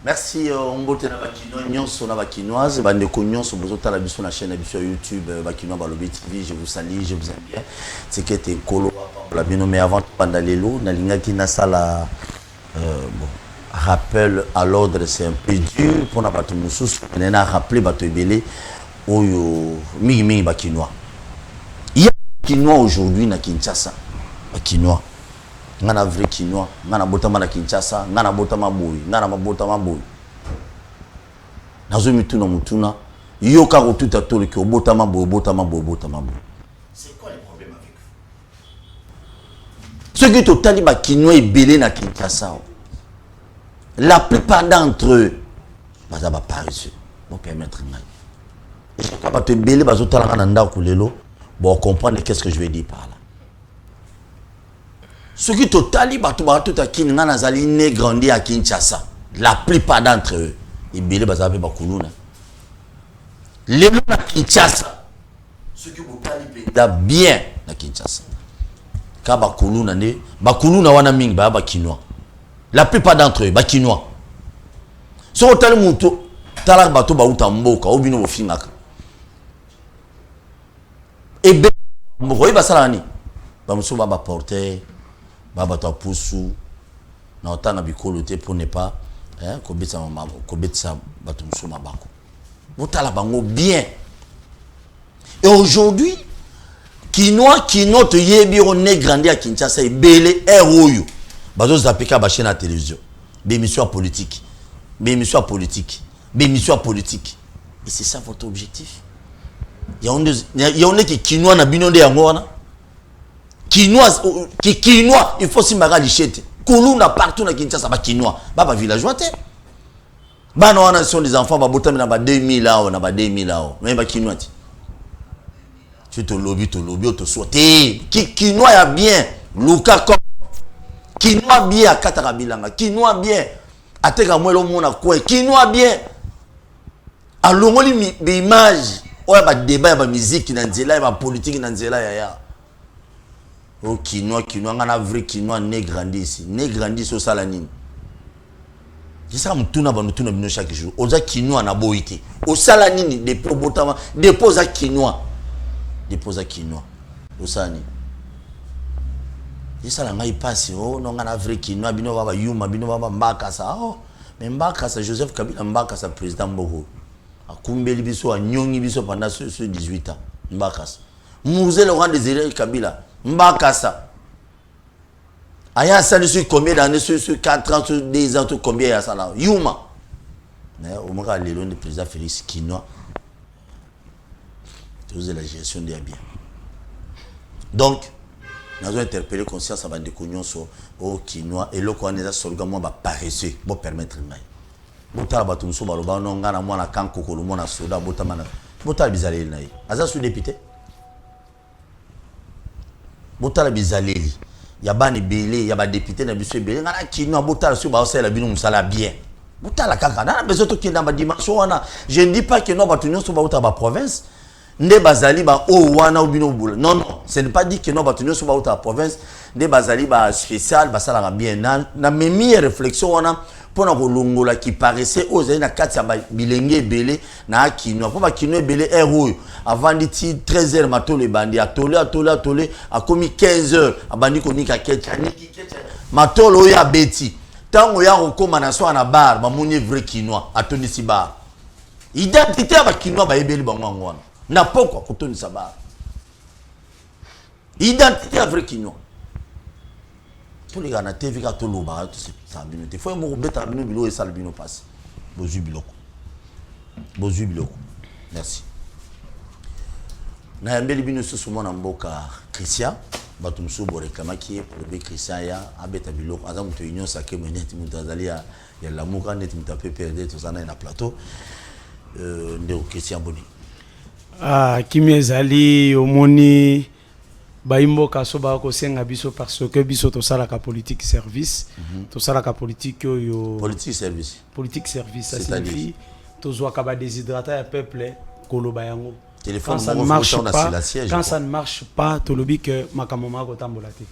Merci, on botte na bakinois, nyonso na bakinoise, bandeko nyonso bozota la biso na chaîne sur YouTube, bakinois balobi TV, je vous salue, je vous aime bien. C'est que t'es colo la bino mais avant pandalelo na lingaki na sala bon rappel à l'ordre, c'est un peu dur pour na bato mususu, on a rappelé bato ebele oyo mingi bakinois. Il y a bakinois aujourd'hui na Kinshasa, bakinois. Ngana vrai kinois, ngana botama na Kinshasa, ngana botama boy, ngana mabotama boy. Nazo mituna mutuna, yoka ko tout à tout que botama boy, botama boy, botama boy. C'est quoi le problème avec vous? Ceux qui totali ba kinois et belé na Kinshasa. La plupart d'entre eux, baza ba paresseux, bon permettre ngai. Et quand ba te belé bazo tala na ndako lelo, bon comprendre qu'est-ce que je veux dire par là. Ceux qui totali tout à Kinshasa nazali né grandi à Kinshasa. La plupart d'entre eux, ils belé bazabe bakuluna. Les gens à Kinshasa, ceux qui totali bien à Kinshasa. Ka bakuluna ne, bakuluna wana mingi ba bakinois. La plupart d'entre eux, bakinois. So totali muto, tala bato ba uta mboka, obino bofingaka. Et ben mboka ba salani. Ba muso ba porter Baba to pusu na otana bikolo te pour ne pas kobetsa bato musuma bako. Botala bango bien. Et aujourd'hui, kinois te yebi on est grandi à Kinshasa et belé eroyo. Bazo zapeka ba chaîne à télévision. Bémission politique. Bémission politique. Bémission politique. Et c'est ça votre objectif. Il y a on qui kinois na binonde yango wana. Kinois, il faut si maga lichete. Kuluna partout na Kinshasa ba kinois, ba villageois te. Ba no wana sont des enfants ba botami na ba 2000 là, na ba 2000 là. Mais ba kinois ti. Tu te lobby to sauter. Kinois ya bien, Luka comme kinois bien à Katarabilanga, kinois bien. Ateka mwelo mona quoi, kinois bien. Alongoli bi image, oya ba débat ba musique na nzela ba politique na nzela ya. Oh kinois, ngana vrai kinois né grandi ici. Né grandi sur Salanine. C'est ça mutuna banutuna bino chaque jour. Oza kinois na boité. Au Salanine dépose à kinois. Dépose à kinois. Au Salanine. C'est ça la ngai passe. Oh non ngana vrai kinois bino baba yuma bino baba mbakasa. Oh mais mbakasa Joseph Kabila mbakasa président Mboko. Akumbeli biso a nyongi biso pendant ce 18 ans. Mbakasa. Mouze Laurent Désiré Kabila. Mbakasa. Aya sali sur combien d'années sur 4 ans, sur 10 ans, sur combien ya sala? Yuma. Mais au moins le long du président Félix Kinois. C'est la gestion des biens. Donc, nous avons interpellé conscience avant de connaître au Kinois et le qu'on est à sorgamo va paresseux pour permettre mai. Botala batumso baloba no ngana mwana kankoko lo mwana soda botamana. Botala bizaleli nayi. Aza sous député. Botala bizaleli ya bani belé ya ba député na biso belé ngana kinois botala so ba osela bino musala bien botala kaka na besoin to kenda ba dimension wana. Je ne dis pas que non ba tunyo so ba uta ba province nde bazali ba o wana obino bula non ce n'est pas dit que non ba tunyo so ba uta province nde bazali ba spécial ba sala bien na memi réflexion wana pona ko longola qui paraissait aux na kati ya bilenge belé na kinois po ba kinois belé héros avant dit 13h matole bandi atolé a commis 15h abandi ko nika ketcha matolo ya beti tango ya kokoma na so na bar ba moni vrai kinois atoni si bar identité ba kinois ba ebeli bango ngwana na poko kotoni sa bar identité vrai kinois. Tous les gars na TV ka to loba to se sabino te faut mo beta bino bilo et salbino passe bozu biloko merci na yambeli bino susu mona mboka Christian batum subo rekamaki pour le Christian ya abeta biloko azamu to union sake meneti mutazali ya la muka net mutape perdre tout ça na plateau ndeo Christian boni kimi ezali omoni baimbo kaso ba ko senga biso parce que biso to sala ka politique service to sala ka politique yo politique service ça signifie to zwa ka ba déshydrater ya peuple koloba yango Téléphone, quand ça ne marche pas, tolobi que makamoma ko tambola te.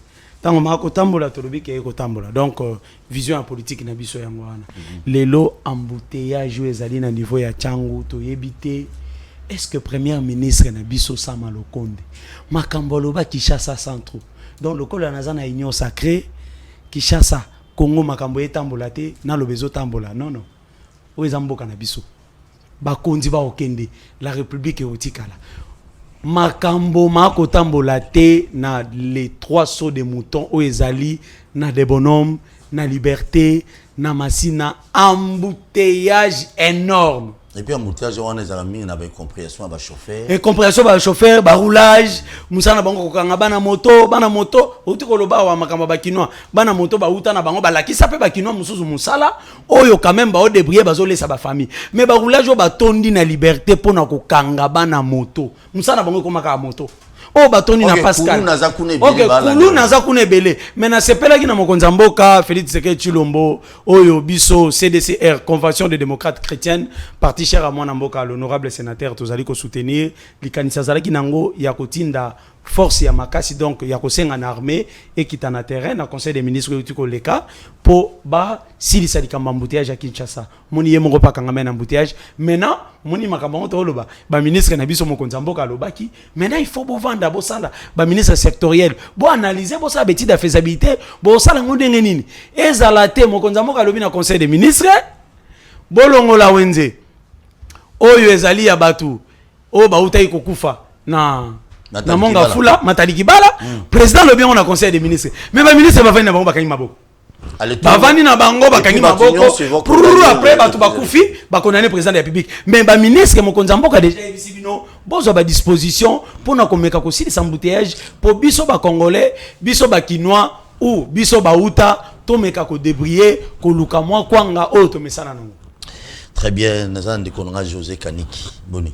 Tango mako tambola tolobi que ko tambola. Donc vision politique na biso yango wana. Lelo embouteillage ezali na niveau ya Tchangu to yebite. Est-ce que premier ministre na biso Sama Lokonde makambolo ba Kinshasa centre. Donc le col na zana union sacrée Kinshasa Congo makambo etambola te na lobezo tambola. Non. O ezamboka na biso. Bakondi ba okende la république eotikala makambo mako tambola te na les 3 sauts de mouton o ezali na des bonhommes na liberté na masina embouteillage énorme. Et puis embouteillage on est amis on avait compréhension ba chauffeur et compréhension ba chauffeur ba roulage musana bango kokanga bana moto otiko loba wa makambo ba kinwa bana moto ba uta na bango ba lakisa pe ba kinwa mususu musala oyo quand même ba o débrouiller ba zolesa ba famille mais ba roulage ba tondi na liberté pona kokanga bana moto musana bango komaka moto o batoni na Pascal kulu naza kuna ebele mais na sepelaki na mokonza mboka Félix Tshisekedi Tshilombo oyo biso CDCR Convention des démocrates chrétiennes parti cher à moi na mboka l'honorable sénateur tozali ko soutenir likanisa zalaki nango ya kotinda force ya makasi donc ya kosenga na armée et kita na terrain na conseil des ministres utiko leka po ba silisa likamba embouteillage à Kinshasa moni ye moko pa kanga na embouteillage maintenant moni makambo to loba ba ministre na biso mokonza mboka lobaki maintenant il faut bo vanda bo sala ba ministre sectoriel bo analyser bo sa beti de faisabilité bo sala ngondenge nini ezala te mokonza mboka lobi na conseil des ministres bolongola wenze oyo ezali ya batu o ba utai kokufa na monga fula matali kibala président le bien on a conseil des ministres mais ba ministre ba vandi na bango bakangi maboko ba vandi na bango bakangi maboko pour après batu bakufi ba condamner président de la République mais ba ministre mokonza mboka déjà ebisi bino bozo ba disposition pour na komeka ko sili embouteillage pour biso ba congolais biso ba kinois ou biso ba uta to meka ko débrouiller ko luka mwa kwanga o to mesana nango. Très bien nazandi konanga José Kaniki boni.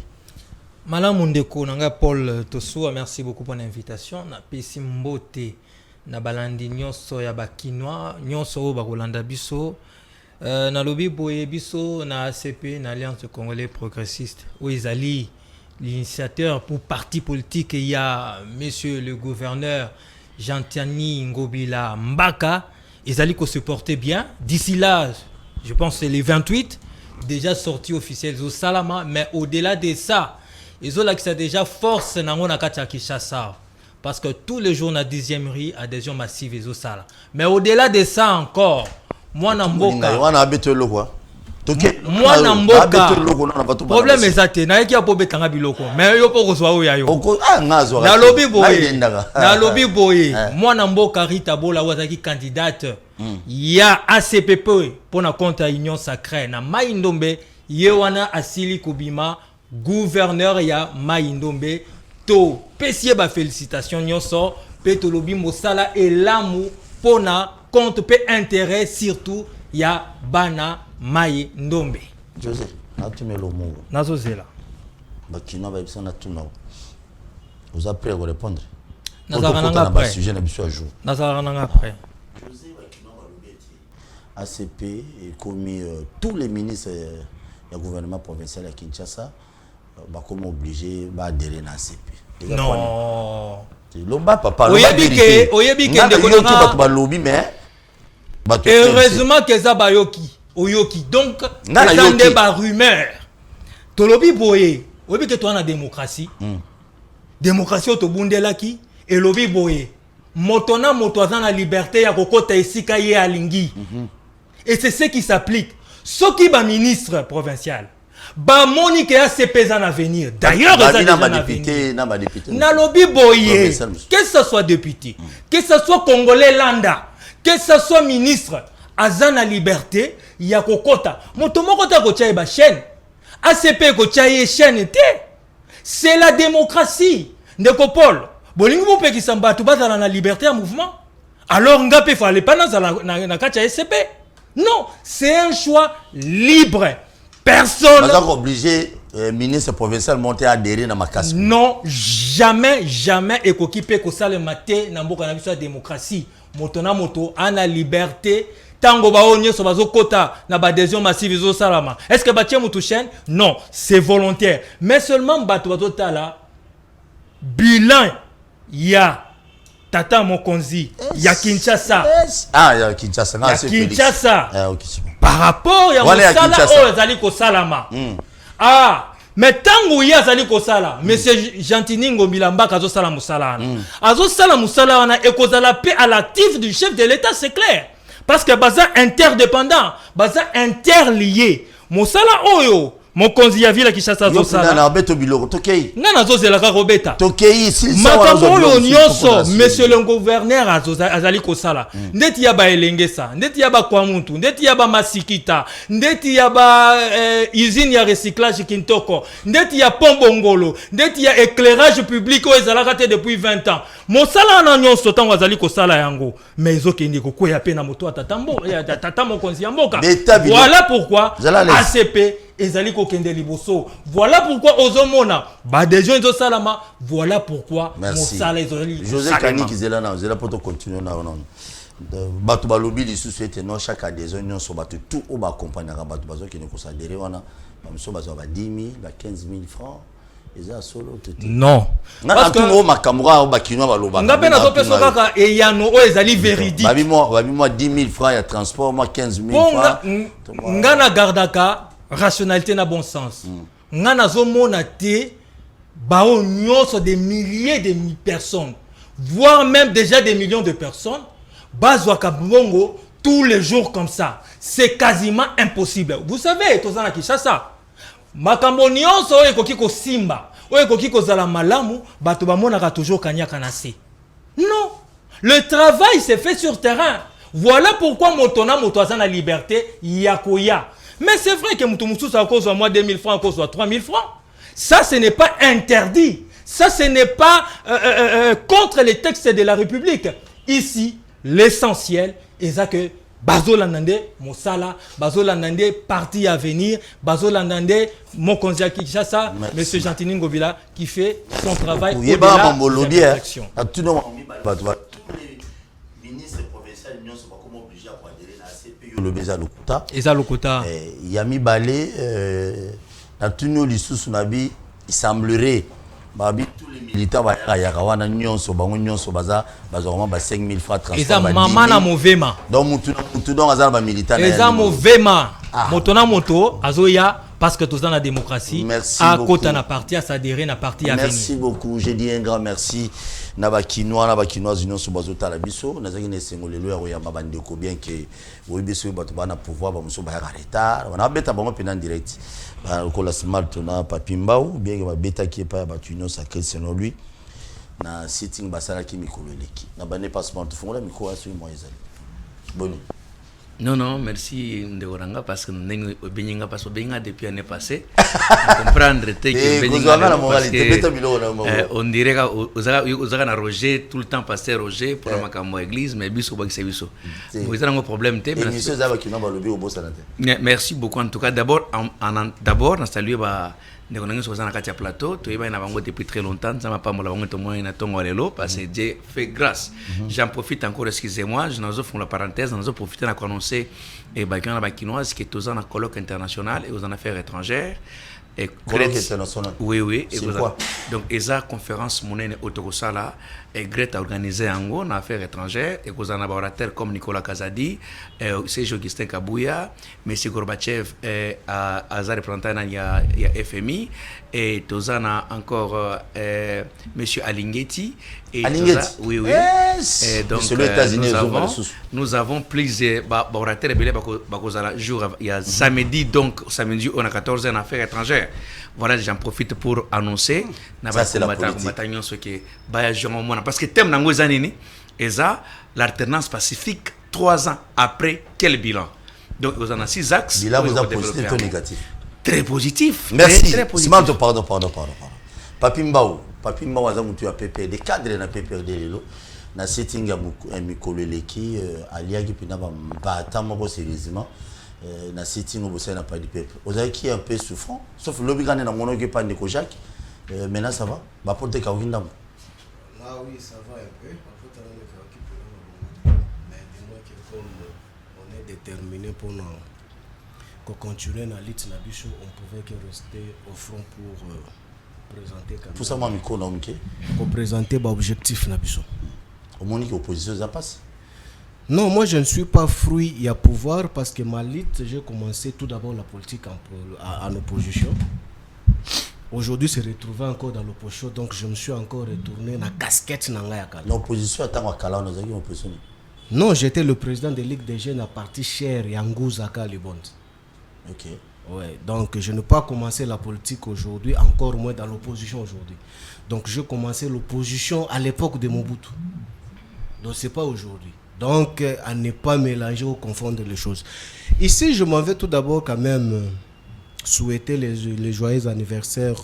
Malamu ndeko nanga Paul Tosua, merci beaucoup pour l'invitation. Na pesi mbote na balandi nyonso ya bakinois nyonso ba Rolanda biso na lobi boye biso na ACP na Alliance Congolais Progressiste où ezali l'initiateur pour parti politique il y a monsieur le gouverneur Jean-Tiani Ngobila Mbaka ezali ko se porter bien d'ici là je pense c'est les 28 déjà sorti officiel au Salama mais au-delà de ça ils ont là que c'est déjà force na Kinshasa parce que tous les jours on a 10e rue adhésion massive ils ont ça là mais au-delà de ça encore moi na mboka on a habité le quoi moi na mboka problème exacté na yaki apo betanga biloko mais yo poko so oya yo na lobby boye moi na mboka Rita Bola wazaki candidate ya ACPP pour na compte à Union Sacrée na Mai-Ndombe yewana asili kubima gouverneur ya Mai-Ndombe to pesie ba félicitations nyonso pe to lobi mosala elamu pona compte pe intérêt surtout ya bana Mai-Ndombe. José natumelo mo nazozela bakino ba bisana tuna vous après à répondre nazaranga après sujet na biso à jour nazaranga après José bakino ba lobeti ACP et commis tous les ministres du gouvernement provincial à Kinshasa ba comme obligé ba adhérer na ACP. Non. Lomba papa oyebike ndeko ba lobby mais heureusement que ça ba yoki oyoki donc nde ba rumeur to lobby boye oyebike to na démocratie démocratie to bundelaki et lobby boye moto na moto azana liberté ya kokota esika ye alingi et c'est ce qui s'applique soki ba ministre provincial ba monique ya ACP en avenir d'ailleurs ça na lobby boye que ce soit député que ce soit congolais landa que ce soit ministre azana liberté ya kokota moto moko ta ko tchaye ba chaîne ACP ko tchaye chaîne té c'est la démocratie ndeko Paul bolingi mo pe ki samba tu bazala na liberté ya mouvement alors ngape fallait pas na kacha ACP non c'est un choix libre. Personne n'est obligé ministre provincial monter à adhérer dans ma casse. Non, jamais et qu'occupé que ça le matin dans mboka na biso démocratie. Motona moto ana liberté tango bao nyonso bazokota na badhésion massive ezosalama. Est-ce que batie mutu chaîne? Non, c'est volontaire. Mais seulement bato bazotala bilan ya Tata Mokonzi, ya Kinshasa. Ah, ya Kinshasa. Ya Kinshasa. OK. Par rapport ya Mosala o ezali ko salama. Ah, mais tango ya ezali ko sala, monsieur Gentini Ngomila Mbaka azo sala musala wana. Azo sala musala wana ekozala pe à l'actif du chef de l'État, c'est clair. Parce que baza interdépendant, baza interlié. Musala oyo Mokonzi ya vila Kinshasa zo sala. Na beto biloko tokei. Ngana zo zela ka robeta. Tokei si makambo oyo nyonso monsieur le gouverneur azali ko sala. Ndeti ya ba elengesa, ndeti ya ba kwa muntu, ndeti ya ba masikita, ndeti ya ba usine ya recyclage Kintoko, ndeti ya pombongolo, ndeti ya éclairage public oyo ezalaka te depuis 20 ans. Mosala na nyonso tango azali ko sala yango, mais ezokende ko kwea pe na moto atatambo, tata Mokonzi ya mboka. Voilà pourquoi ACP ezali ko kende liboso. Voilà pourquoi ozomona ba des gens salama. Voilà pourquoi Mosala ezali. José Kani kizela na zela poto continuer na non. Bato balobi lisusu ete non chaque adhésion nyonso bato tout o ba accompagner bato bazo kene ko sadere wana bamuso bazo ba 10 000 ba 15 000 francs. Solo non. Parce que on makamura ba kinwa baloba. Ngape na zope sokaka e yano o ezali véridique. Babi moi 10 000 francs ya transport, moi 15 000 francs. Ngana gardaka rationalité na bon sens. Ngana zomona te bao nyonso des milliers de personnes, voire même déjà des millions de personnes, bazwa kabongo tous les jours comme ça. C'est quasiment impossible. Vous savez, tozana Kinshasa. Makambo nyonso oyo ekoki ko simba, oyo ekoki ko zala malamu, bato bamonaka toujours kanyaka na se. Non, le travail s'est fait sur terrain. Voilà pourquoi motona moto azana liberté yakoya. Mais c'est vrai que mutu mususu a cause moi 2000 francs, à cause 3000 francs. Ça ce n'est pas interdit. Ça ce n'est pas contre les textes de la République. Ici, l'essentiel est que Bazolandande Mosala, Bazolandande parti à venir, Bazolandande Mokonzi ya Kinshasa, monsieur Gentini Ngobila qui fait son travail au-delà de l'action. Tous les ministres provinciaux ne sont pas comme obligés à adhérer à ACP. Le Beza Lokuta. Eza Lokuta. Yami Balé, na tous les sous-nabi, il semblerait babi tous les militants ya yakawana nyonso bango nyonso baza vraiment ba 5 000 francs transport. Eza mama na movema. Donc mutu donc azana ba militant. Eza movema. Motona moto azoya parce que tous dans la démocratie à côté na parti à s'adhérer na parti à venir. Merci beaucoup, j'ai dit un grand merci na ba kinoise union so bazota la biso nazaki ne sengolelo ya mabande ko bien que oui biso bato bana pouvoir ba muso ba ya retard on a beta bango pena direct ko la smart na papimbao bien que ba beta qui pas ba union sacré selon lui na sitting basala ki mikoleleki na bane passeport fongola miko aso moi ezali boni. Non, merci Ndegoranga parce que nous benga parce que benga depuis l'année passée. Comprendre que benga on dirait que na Roger tout le temps pasteur Roger pour la makambo église mais biso ba biso. Vous avez un problème té merci beaucoup en tout cas d'abord na saluer ba Ndegoranga sur na katia plateau to yeba na bango depuis très longtemps ça m'a pas mola bango to moi na tongo lelo parce que Dieu fait grâce. J'en profite encore, excusez-moi, je nous offre la parenthèse, nous profiter pour annoncer et bakina bakinoise qui est aux en colloque international et aux en affaires étrangères et colloque international. Oui, c'est quoi? Donc esa conférence monnaie autosala et Greta organisé en affaires étrangères et aux en laboratoire comme Nicolas Kazadi, c'est Augustin Kabouya, monsieur Gorbatchev à représentant ya FMI et tozana encore monsieur Alingeti et Alingeti. Oui. Yes. Et donc nous avons plusieurs laboratoires bakozala jour il y a samedi on a 14 en affaires étrangères. Voilà, j'en profite pour annoncer ça c'est la politique ce qui parce que thème nango zanini eza l'alternance pacifique 3 ans après quel bilan. Donc vous en avez 6 axes. Bilan vous a positif ou négatif? Très positif. Merci. Très positif. Pardon. Papimbao aza mutu ya PP des cadres na PPRD lelo na setting ya mikoleleki aliaki pina ba tamoko sérieusement na setting au sein na pas du peuple. Vous avez qui est un peu souffrant sauf lobby gané na mono que pas de Kojak. Maintenant ça va. Ba porter ka winda. Là oui, ça va un peu. Mais dis-moi que comme on est déterminé pour nous continuer la lutte. On pouvait que rester au front pour présenter. Pour ça, moi, pour présenter l'objectif. Au moins, l'opposition, ça passe. Non, moi je ne suis pas fruit et à pouvoir parce que ma lutte, j'ai commencé tout d'abord la politique en opposition. Aujourd'hui, c'est retrouvé encore dans l'opposition, donc je me suis encore retourné dans la casquette. L'opposition attend à Kala, nous avons opposition. Non, j'étais le président de la Ligue des Jeunes à parti cher Yanguzaka Libond. Ok. Ouais, donc je n'ai pas commencé la politique aujourd'hui, encore moins dans l'opposition aujourd'hui. Donc j'ai commencé l'opposition à l'époque de Mobutu. Donc c'est pas aujourd'hui. Donc à ne pas mélanger ou confondre les choses. Ici, je m'en vais tout d'abord quand même souhaiter les joyeux anniversaires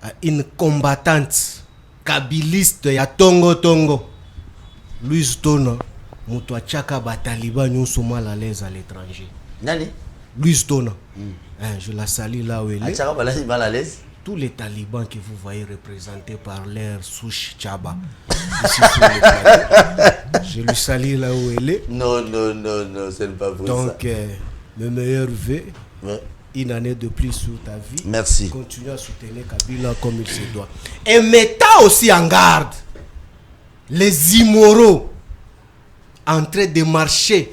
à une combattante kabiliste ya Tongo Tongo, Louise Tona, mutu achaka bataliba nyonso mal à l'aise à l'étranger. Nani? Louise Tona. Je la salue là où elle est. Achaka mal à l'aise. Tous les talibans que vous voyez représentés par leur souche Tchaba. Je lui salue là où elle est. Non, c'est pas vrai. Donc, mes meilleurs vœux. Ouais. Une année de plus sur ta vie. Merci. Continue à soutenir Kabila comme il se doit. Et mettant aussi en garde les immoraux en train de marcher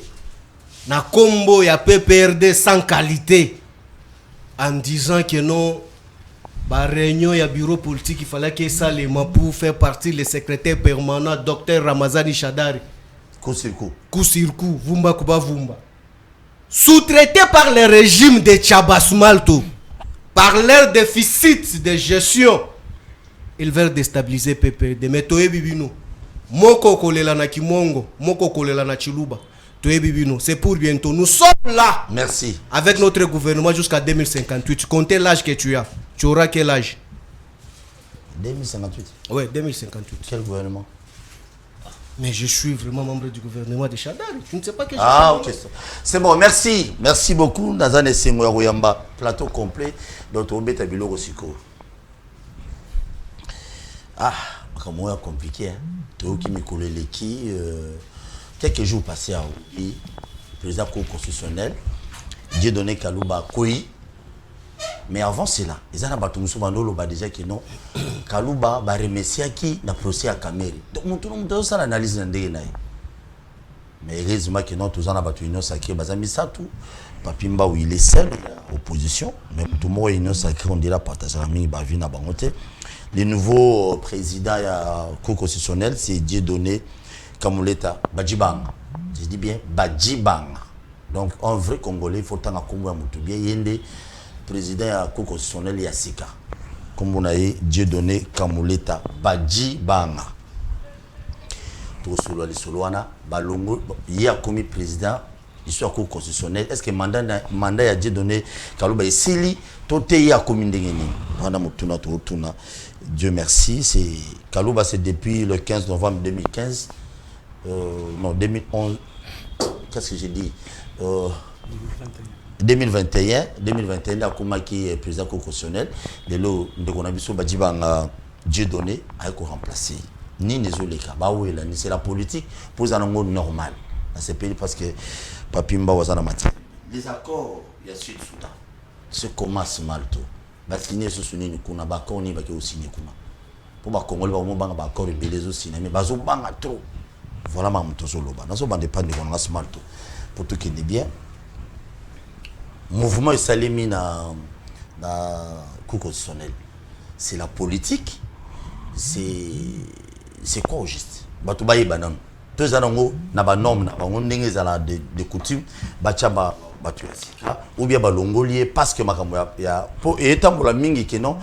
na combo ya PPRD sans qualité en disant que non, la réunion ya bureau politique, il fallait que ça les pour faire partie le secrétaire permanent Dr Ramazani Shadari. Kusirku, Vumba Kuba Vumba. Sous-traité par le régime de Tchabasmalto, par leur déficit de gestion, ils veulent déstabiliser PPRD. Mais Toye Bibino, Moko Kolela na Kimongo, Moko Kolela na Chiluba, Toye Bibino, c'est pour bientôt. Nous sommes là. Merci. Avec notre gouvernement jusqu'à 2058. Comptez l'âge que tu as. Tu auras quel âge? 2058. Oui, 2058. Quel gouvernement? Mais je suis vraiment membre du gouvernement de Chadari. Tu ne sais pas que je suis. Ah, ok. C'est bon, merci. Merci beaucoup. Nazane Sengoya Royamba. Plateau complet. Donc, on met Tabilo Rosiko. Ah, comment c'est compliqué. Toi qui me colle les qui. Quelques jours passés à Ouli, président constitutionnel, Dieu donné Kalouba Koui. Mais avant cela, ils ont déjà que non, Kalouba va remercier qui n'a procès à Kameri. Donc, nous ça l'analyse de l'année. Mais heureusement que non, tous en a une union sacrée. Bazami Satou, Papimba où il est seul, opposition. Mais tout le monde est union sacrée, on dit la partage à mi Bavina Bangote. Le nouveau président constitutionnel, c'est Dieu donné Kamuleta Badjibanga. Je dis bien Badjibanga. Donc, un vrai Congolais, il faut tant à Congo à Moutoubié, Yende. Président à Cour constitutionnelle Yassika. Comme on a dit, Dieu donné Kamuleta Badjibanga. Tout solo les soloana, Balongo, il y a commis président, il soit Cour constitutionnelle. Est-ce que mandat a Dieu donné Kalouba et Sili, tout est à commis d'Engeni. Dieu merci. C'est Kalouba, c'est depuis le 15 novembre 2015. Non, 2011. Qu'est-ce que j'ai dit? 2021, la Kouma qui est président constitutionnel, de l'eau de Konabiso Badjibanga, Dieu donné, a été remplacé. Ni les Oleka, c'est la politique pour un monde normal dans ce pays parce que Papimba was en matière. Les accords, il y a Sud-Soudan. C'est comment ce mal tout. Baskine se souvenir ni kuna bakon ni baki aussi ni kuna. Pour ba Congolais ba mo banga bakor belez aussi mais bazo banga trop. Voilà ma mutozo loba. Nazo bande pas de konga smart tout. Pour tout qui est bien. Mouvement est salimi na Cour constitutionnelle. C'est la politique. C'est quoi au juste? Batu baye banan. Deux anongo na ba norme na ba ndenge za de coutume bachamba batu ya ou bien ba longolier parce que makambo ya pour etambola mingi que non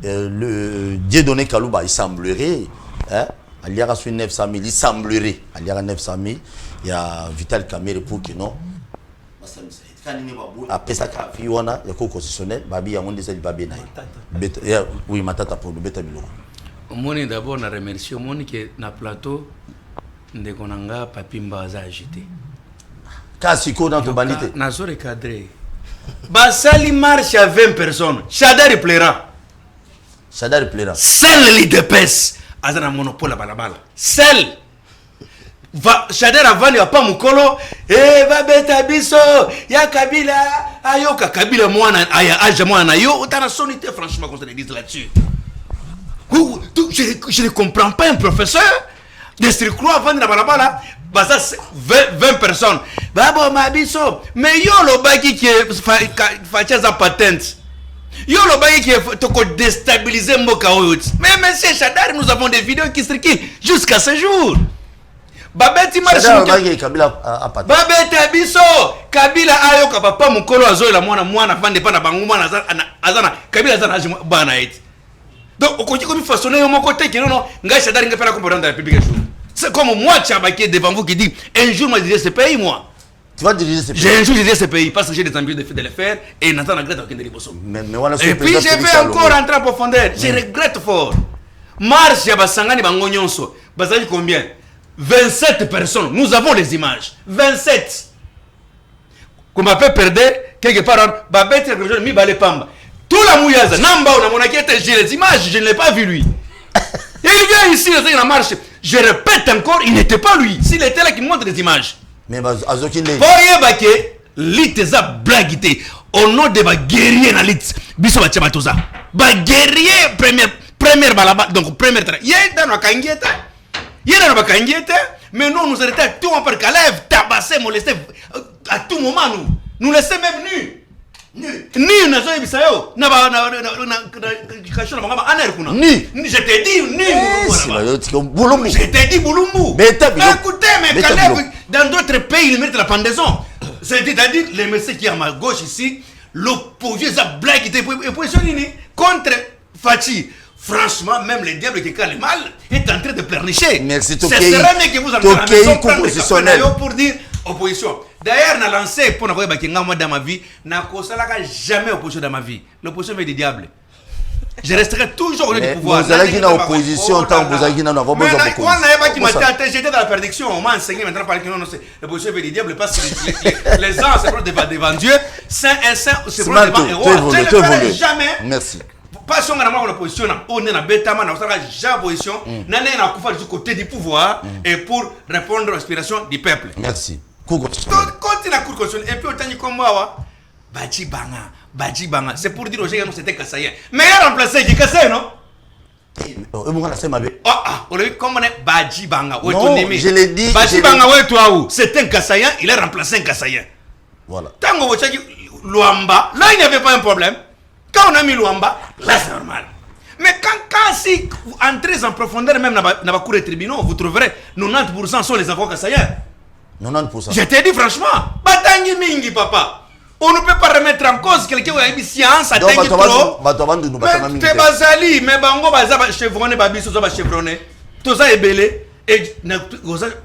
le Dieu donné Kalouba il semblerait hein il y a sur 900 000 il semblerait il y a 900 000 il y a Vital Kamerhe pour que non après ça il y a un constitutionnel babi ya monde ça babi na oui matata pour le beta bilo moni d'abord na remercier moni que na plateau ndeko nanga Papimba za agité Kasiko dans ton bandité na zo recadré basali marche à 20 personnes Shadari plaira Shadari plaira seul l'IDPS azana monopole à balabala seul Shader avant il y a pas mukolo va beta biso ya Kabila ayoka Kabila mwana aya mwana yo utana sonité franchement qu'on se dit là-dessus. Je ne comprends pas un professeur de Stricroix avant la balabala basa 20 personnes babo mabiso mais yo lo baki qui fatia za patente yo lo baki qui toko déstabiliser mboka oyo mais monsieur Shadar nous avons des vidéos qui circulent jusqu'à ce jour. Babeti marche Babeta biso Kabila ayoka papa mukolo azoela mwana vande pa na bangu mwana azana Kabila azana bana eti. Donc okoki komi façonner yo moko te non ngai Shadar nga pela comprendre la République jour. C'est comme moi Tchabaki devant vous qui dit un jour moi diriger ce pays moi. Tu vas diriger ce pays. J'ai un jour diriger ce pays parce que j'ai des ambitions de le faire et Nathan regrette aucun de Liboso. Mais voilà. Et puis je vais encore rentrer en profondeur. Je regrette fort. Marche ya basangani bango nyonso. Bazali combien? 27 personnes. Nous avons les images. 27. Qu'on m'a fait perdre quelque part. Babette mi balé pamba. Tout la mouillaze. Namba on a mon inquiété. J'ai les images. Je ne l'ai pas vu lui. Et il vient ici dans la marche. Je répète encore, il n'était pas lui. S'il était là, qui montre des images. Mais Azokinde. Voyez baké, l'iteza blaguité. Au nom de ma guerrier na lit. Biso ba tchabatoza. Ba guerrier première balaba. Donc première traite. Yé dans la kangieta. Yé dans la kangieta. Mais nous nous arrêtons tout en par Calève, tabasser, molester à tout moment nous. Nous laisser même nus. Ni nazo bisayo na kasho na mama ana kuna ni je t'ai dit ni je t'ai dit Boulumbu écoutez mais Caleb dans d'autres pays ils mettent la pendaison c'est-à-dire les messieurs qui à ma gauche ici l'opposé ça blague était positionné contre Fati. Franchement, même les diables qui calent le mal est en train de pleurnicher. Merci, c'est serait mieux que vous allez à la maison prendre des cafés pour dire opposition. D'ailleurs, on a lancé pour n'avoir pas moi dans ma vie, n'a jamais opposition dans ma vie. L'opposition est du diable. Je resterai toujours au lieu du pouvoir. Vous allez dans l'opposition tant que vous allez dans l'opposition. On n'avait pas qui m'a dit, j'étais dans la perdition. On m'a enseigné maintenant par que non, l'opposition est du diable parce que les ans, c'est pour devant Dieu. Saint et saint, c'est pour devant un roi. Je ne le ferai jamais. Merci. Pas si on a l'opposition, on est dans Betama, on a déjà opposition, on a du côté du pouvoir et pour répondre aux aspirations du peuple. Merci. Continue la cour constitutionnelle et puis autant dit comme moi, Badji Banga, c'est pour dire aux gens que c'était Kassaye. Mais il a remplacé qui Kassaye, non? On l'a vu comme on est Badji Banga. Non, je l'ai dit. Badji Banga, c'est un Kassayen, il a remplacé un Kassayen. Voilà. Tant qu'on voit Luamba, là il n'y avait pas un problème. Quand on a mis Luamba, là c'est normal. Mais quand si vous entrez en profondeur, même dans la cour des tribunaux, vous trouverez 90% sont les avocats kassaïens. 90%. Je t'ai dit franchement, Batangi Mingi, papa. On ne peut pas remettre en cause quelqu'un qui a une science à Tangi trop. Mais t'es basali, mais bango baza chevronné, babiso ba chevronné. Tout ça est belé. Et nous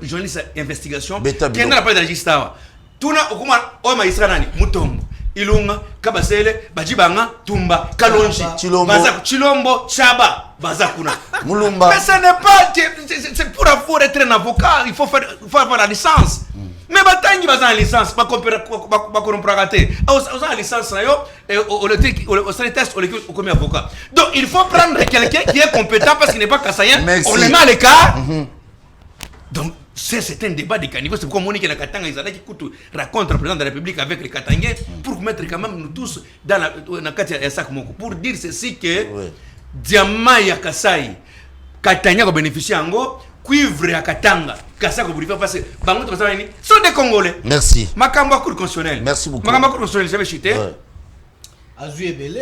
journaliste investigation. Qui n'a pas d'agista. Tout na okuma o maïsra nani mutombo. Ilunga, Kabasele, Bajibanga, Tumba, Kalonji, Chilombo, Chaba, Bazakuna. Mulumba. Mais ce n'est pas. C'est pour avoir être un avocat, il faut avoir la licence. Mais Batangi va en licence, pas qu'on peut rater. On a la licence, on a les tests, on est comme avocat. Donc il faut prendre quelqu'un qui est compétent parce qu'il n'est pas kassaïen. On le met à l'écart. Donc. C'est un débat de caniveau. C'est pourquoi Monique et Katanga, ils racontent le président de la République avec les Katangais pour mettre quand même nous tous dans la Katia Moko. Pour dire ceci que Diamant ya Kasai, Katanga va bénéficier en go, cuivre à Katanga, Kasai va bénéficier parce que Bango sont des Congolais. Merci. Makamba Cour constitutionnelle. Merci beaucoup. Makamba Cour constitutionnelle, j'avais chuté. Azu est belé.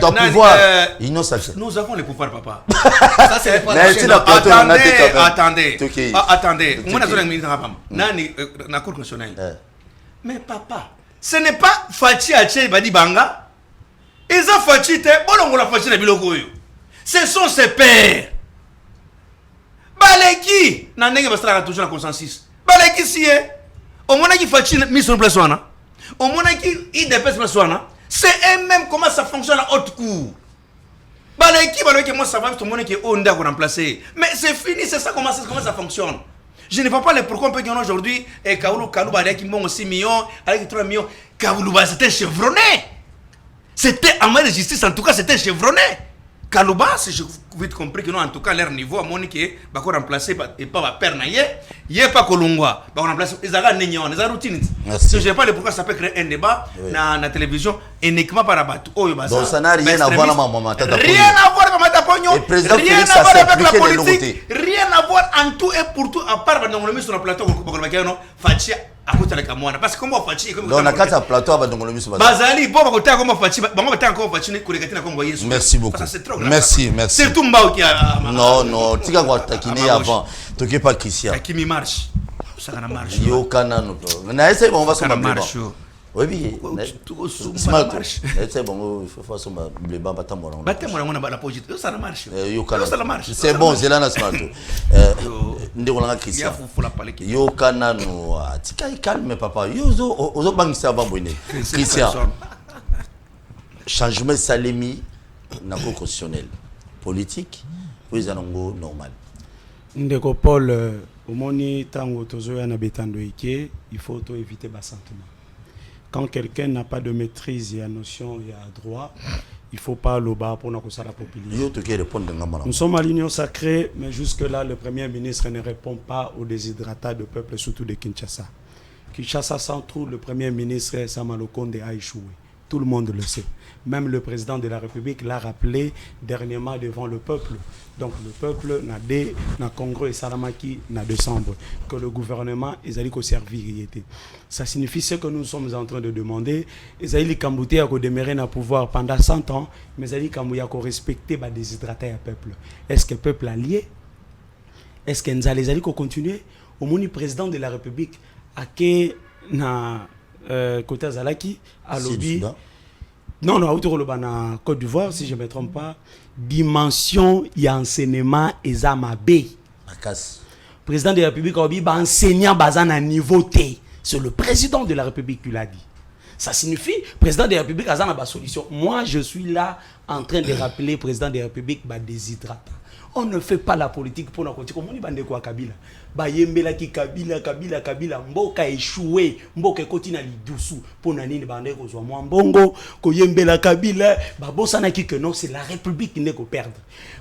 Ton pouvoir, nous avons le pouvoir, papa. Ça, c'est pas Attendez. Moi, je suis dans la cour constitutionnelle. Mais papa, ce n'est pas Fachi Ache Badi Banga. Ils ont Fachi, bon, la Fachi Biloko. Ce sont ses pères. Baleki, Nandeng Bastra a toujours un consensus. Baleki, si, au moment qui Fachi mis sur place, au moment qui il dépêche place, c'est eux-mêmes comment ça fonctionne à haute cour. Baleki, moi ça va, tout le monde qui est on doit remplacer. Mais c'est fini, c'est ça comment ça fonctionne. Je ne vois pas les pourquoi on peut dire aujourd'hui, et Kaoulou Baleki, bon 6 millions, avec 3 millions. Kaoulou, c'était chevronné. C'était en main de justice, en tout cas, c'était chevronné. Kalouba, si j'ai vite compris que non, en tout cas, leur niveau, à mon que va remplacer et pas va perdre. Il a pas Kolongwa, va remplacer. Ils ont une routine. Si je ne sais pas pourquoi ça peut créer un débat dans la télévision uniquement par rapport à donc ça n'a rien à voir avec Maman Tata Pogno. Rien à voir avec Maman Tata Pogno. Rien à voir avec la politique. Rien à voir en tout et pour tout. À part dans le ministre sur le plateau, Fachi à côté de la Kamwana. Parce que comment Fachi est comme dans la carte à plateau, dans le ministre. Bazali, bon, on va comment Fachi, on va encore Fachi, comme voyez. Merci beaucoup. Merci. C'est tout Mbao qui a. Non, tu vas taquiner avant. Tu n'es pas Christian. Qui marche. Ça marche. Yo Canano. Mais on va se marche. Oui, ça marche. C'est bon, il faut faire ça. Le bas bâtard moi. Bâtard moi, on a la position. Ça marche. Ça marche. C'est bon, c'est là national. Ndé Christian. Yo Canano. Tika calme papa. Yo ozo bangi ça va bonner. Christian. Changement salemi na constitutionnel. Politique, vous allez normal. Ndeko Paul, au moni tango tozoya na betando ike, il faut éviter bas sentiment. Quand quelqu'un n'a pas de maîtrise et à notion et à droit, il faut pas le bas pour nous la population. Nous sommes à l'union sacrée, mais jusque-là, le Premier ministre ne répond pas aux déshydratats du peuple, surtout de Kinshasa. Kinshasa, sans tout, le Premier ministre Sama Lukonde a échoué. Tout le monde le sait. Même le président de la République l'a rappelé dernièrement devant le peuple. Donc le peuple n'a Congrès et Salamaki n'a décembre. Que le gouvernement est allé servir. Ça signifie ce que nous sommes en train de demander. Ils allé Kambouté à demeurer dans le pouvoir pendant 100 ans, mais ils allé Kambouté à respecter les déshydratés à peuple. Est-ce que le peuple a lié? Est-ce que nous allons continuer? Au moins, le président de la République a que na côté Zalaki à lobby. Non, en Côte d'Ivoire, si je ne me trompe pas, dimension et enseignement et Zamabé. Président de la République a dit enseignant basé à niveau T. C'est le président de la République qui l'a dit. Ça signifie président de la République a une solution. Moi, je suis là en train de rappeler président de la République déshydratant. On ne fait pas la politique pour nous continuer. Comment on dit quoi Kabila? Bayembela ki Kabila mboka échoué mboka continue ali doucou pour nani ne bande ko zo mo mbongo ko yembela Kabila babosana ki que non c'est la République qui n'est ko perdre.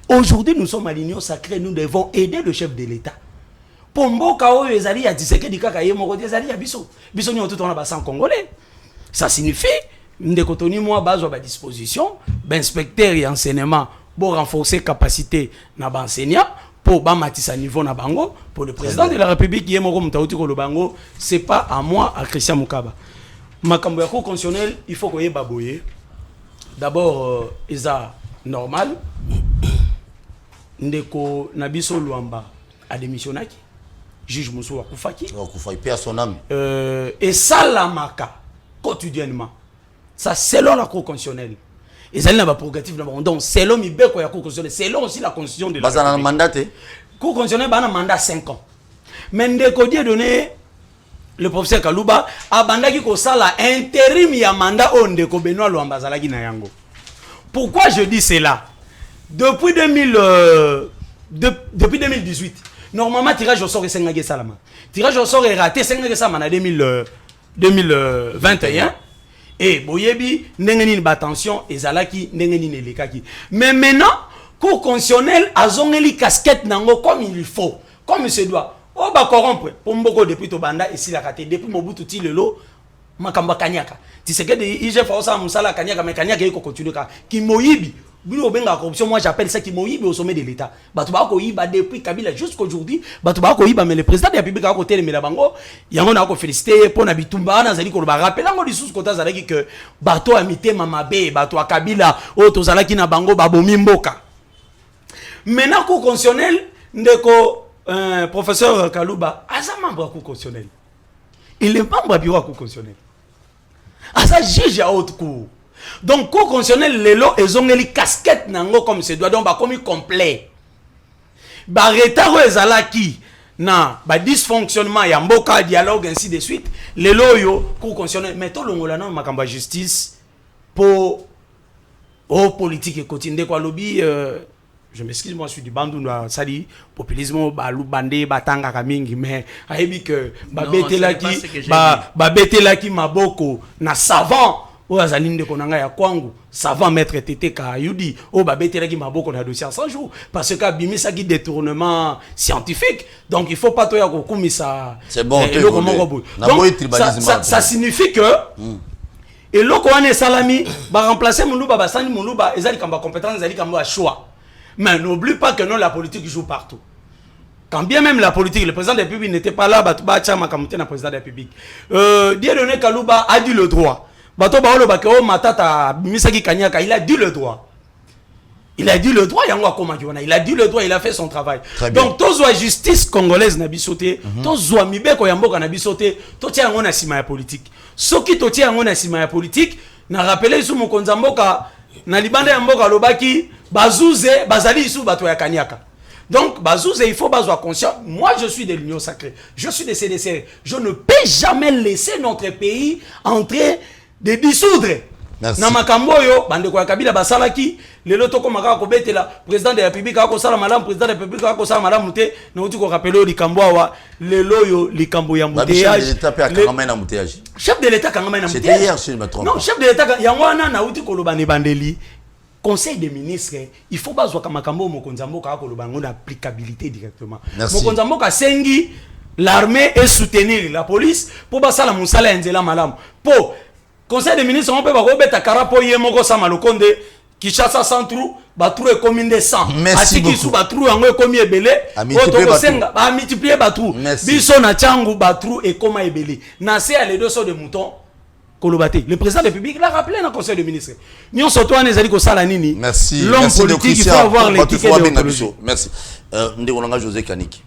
Aujourd'hui nous sommes à l'union sacrée, nous devons aider le chef de l'État. Pour mboka o ezali ya Tshisekedi kaka ye moko ezali ya biso ni tout on a ba 100 congolais. Ça signifie ndeko toni moi bazo ba disposition inspecteur et enseignement pour renforcer capacité na ba enseignant pour bamatisa niveau na bango pour le président de la République qui est moko mutauti ko le bango c'est pas à moi à Christian Mukaba makambo ya constitutionnel il faut koye baboye d'abord eza normal ndeko nabiso Luamba a démissionnaki juge Moussou akufaki paix à son âme et salamaka quotidiennement ça selon la cour constitutionnelle. Ils ont un prérogative donc selon Mibeko ya cour constitutionnelle, selon aussi la constitution de la République. Un mandat cour constitutionnelle a un mandat 5 ans. Mais ndeko die donné le professeur Kalouba a bandaki ko sala intérim ya mandat o ndeko Benoît Luamba zalaki na yango. Pourquoi je dis cela? Depuis 2018, normalement tirage au sort est 5 salama. Tirage au sort est raté 5 salama en 2021. Et boyebi n'engeni attention ezalaki n'engeni nelekaki. Mais maintenant cour constitutionnelle azongeli casquette nango comme il faut, comme il se doit. O ba corrompre pour mboko depuis to banda ici la raté depuis Mobutu ti lelo makamba kanyaka. Tshisekedi IGF osa musala kanyaka mais kanyaka iko continuer ka ki moyibi. Bino benga corruption, moi j'appelle ça qui moyibi au sommet de l'État. Batu ba ko yiba depuis Kabila jusqu'aujourd'hui, batu ba ko yiba mais le président de la République a côté le bango, yango na ko féliciter pour na bitumba na zali ko ba rappeler ngo lisusu kota zalaki que bato amité mamabe, bato a Kabila o to zalaki na bango babomi mboka. Maintenant cour constitutionnelle ndeko professeur Kalouba asa membre cour constitutionnelle. Il est membre bureau cour constitutionnelle. Asa juge à haute cour. Donc, cour constitutionnelle, lelo, ils ont les casquettes nango comme se doit, donc, bah, comme complet. Bah, retard, ezalaki, na, bah, dysfonctionnement, y a mboka, dialogue, ainsi de suite. Lelo, yo, cour constitutionnelle, mais tout le monde, là, makamba justice, pour, politique et quotidien, quoi, lobby, je m'excuse, moi, je suis du bandou, sali, populisme, bah, loubandé, batanga, kamingi, mais, aébi que, bah, bete laki, maboko, na savant, o azali ndeko nanga ya kwangu savant maître Tété Kayudi o babetelaki maboko na dossier 100 jours parce que bimisaki détournement scientifique, donc il faut pas to ya kokumisa c'est bon donc ça signifie que et loko wane salami ba remplacer Muluba basani Muluba ezali kamba compétence ezali kamba choix, mais n'oublie pas que non, la politique joue partout. Quand bien même la politique, le président de la République n'était pas là, le président de la République. Dieudonné Kalouba a dit le droit. Il a dit le droit. Il a dit le droit, il a dit le droit, il a fait son travail. Donc, tous la justice congolaise n'a bisoté, tous la mibeko yamboka n'a bisoté, tous tiens on a sima politique. Ce qui to tient on a sima politique, n'a rappelé sous mon konzamboka, na libanda yamboka lobaki, bazouze, bazali sous bato ya kanyaka. Donc, bazouze, il faut bazoa conscient. Moi, je suis de l'Union sacrée, je suis de CDC. Je ne peux jamais laisser notre pays en train de dissoudre. Na makambo yo bande ko Kabila basalaki lelo toko makaka ko betela président de la République ako sala madame président de la République ako sala madame muté na uti ko rappeler likambo wa lelo yo likambo ya muteyage chef de l'état kangama na c'était hier si je me trompe. Non, chef de l'état yangwana na uti ko loba ne bandeli conseil des ministres il faut bazwa kamakambo mokonzambo ka ko loba ngona applicabilité directement mokonzambo ka sengi l'armée et soutenir la police pour basala musala nzela malam po conseil des ministres on peut pas beta karapo yemoko sama lokonde Kishasa centrou batrou et commune de 100 merci beaucoup sous batrou yango ekomi ebele oto senga ba multiplier batrou biso na changu batrou et koma ebele na se les 200 de moutons kolobate le président de la République l'a rappelé dans le conseil des ministres nyon soto ane zali ko sala nini merci l'homme politique il faut avoir l'éthique de merci ndeko José Kaniki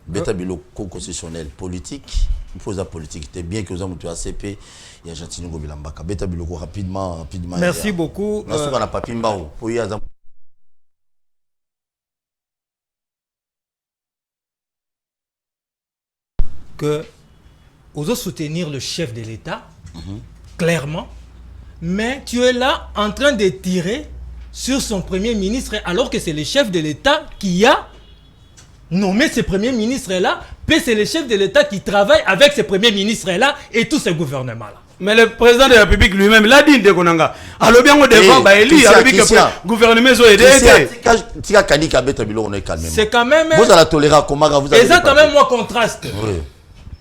beta biloko constitutionnel politique il faut la politique c'est bien que vous avez ACP et Argentine Gobilambaka beta biloko rapidement merci beaucoup on a papi mbao pour y que vous soutenir le chef de l'État clairement, mais tu es là en train de tirer sur son premier ministre alors que c'est le chef de l'État qui a nommé ce premier ministre-là, puis c'est le chef de l'État qui travaille avec ce premier ministre-là et tout ce gouvernement-là. Mais le président de la République lui-même l'a dit de Konanga. Alors bien on devant Baeli, alors que le gouvernement a aidé. C'est quand même. Vous allez tolérer comment vous avez. Et ça quand même moi contraste.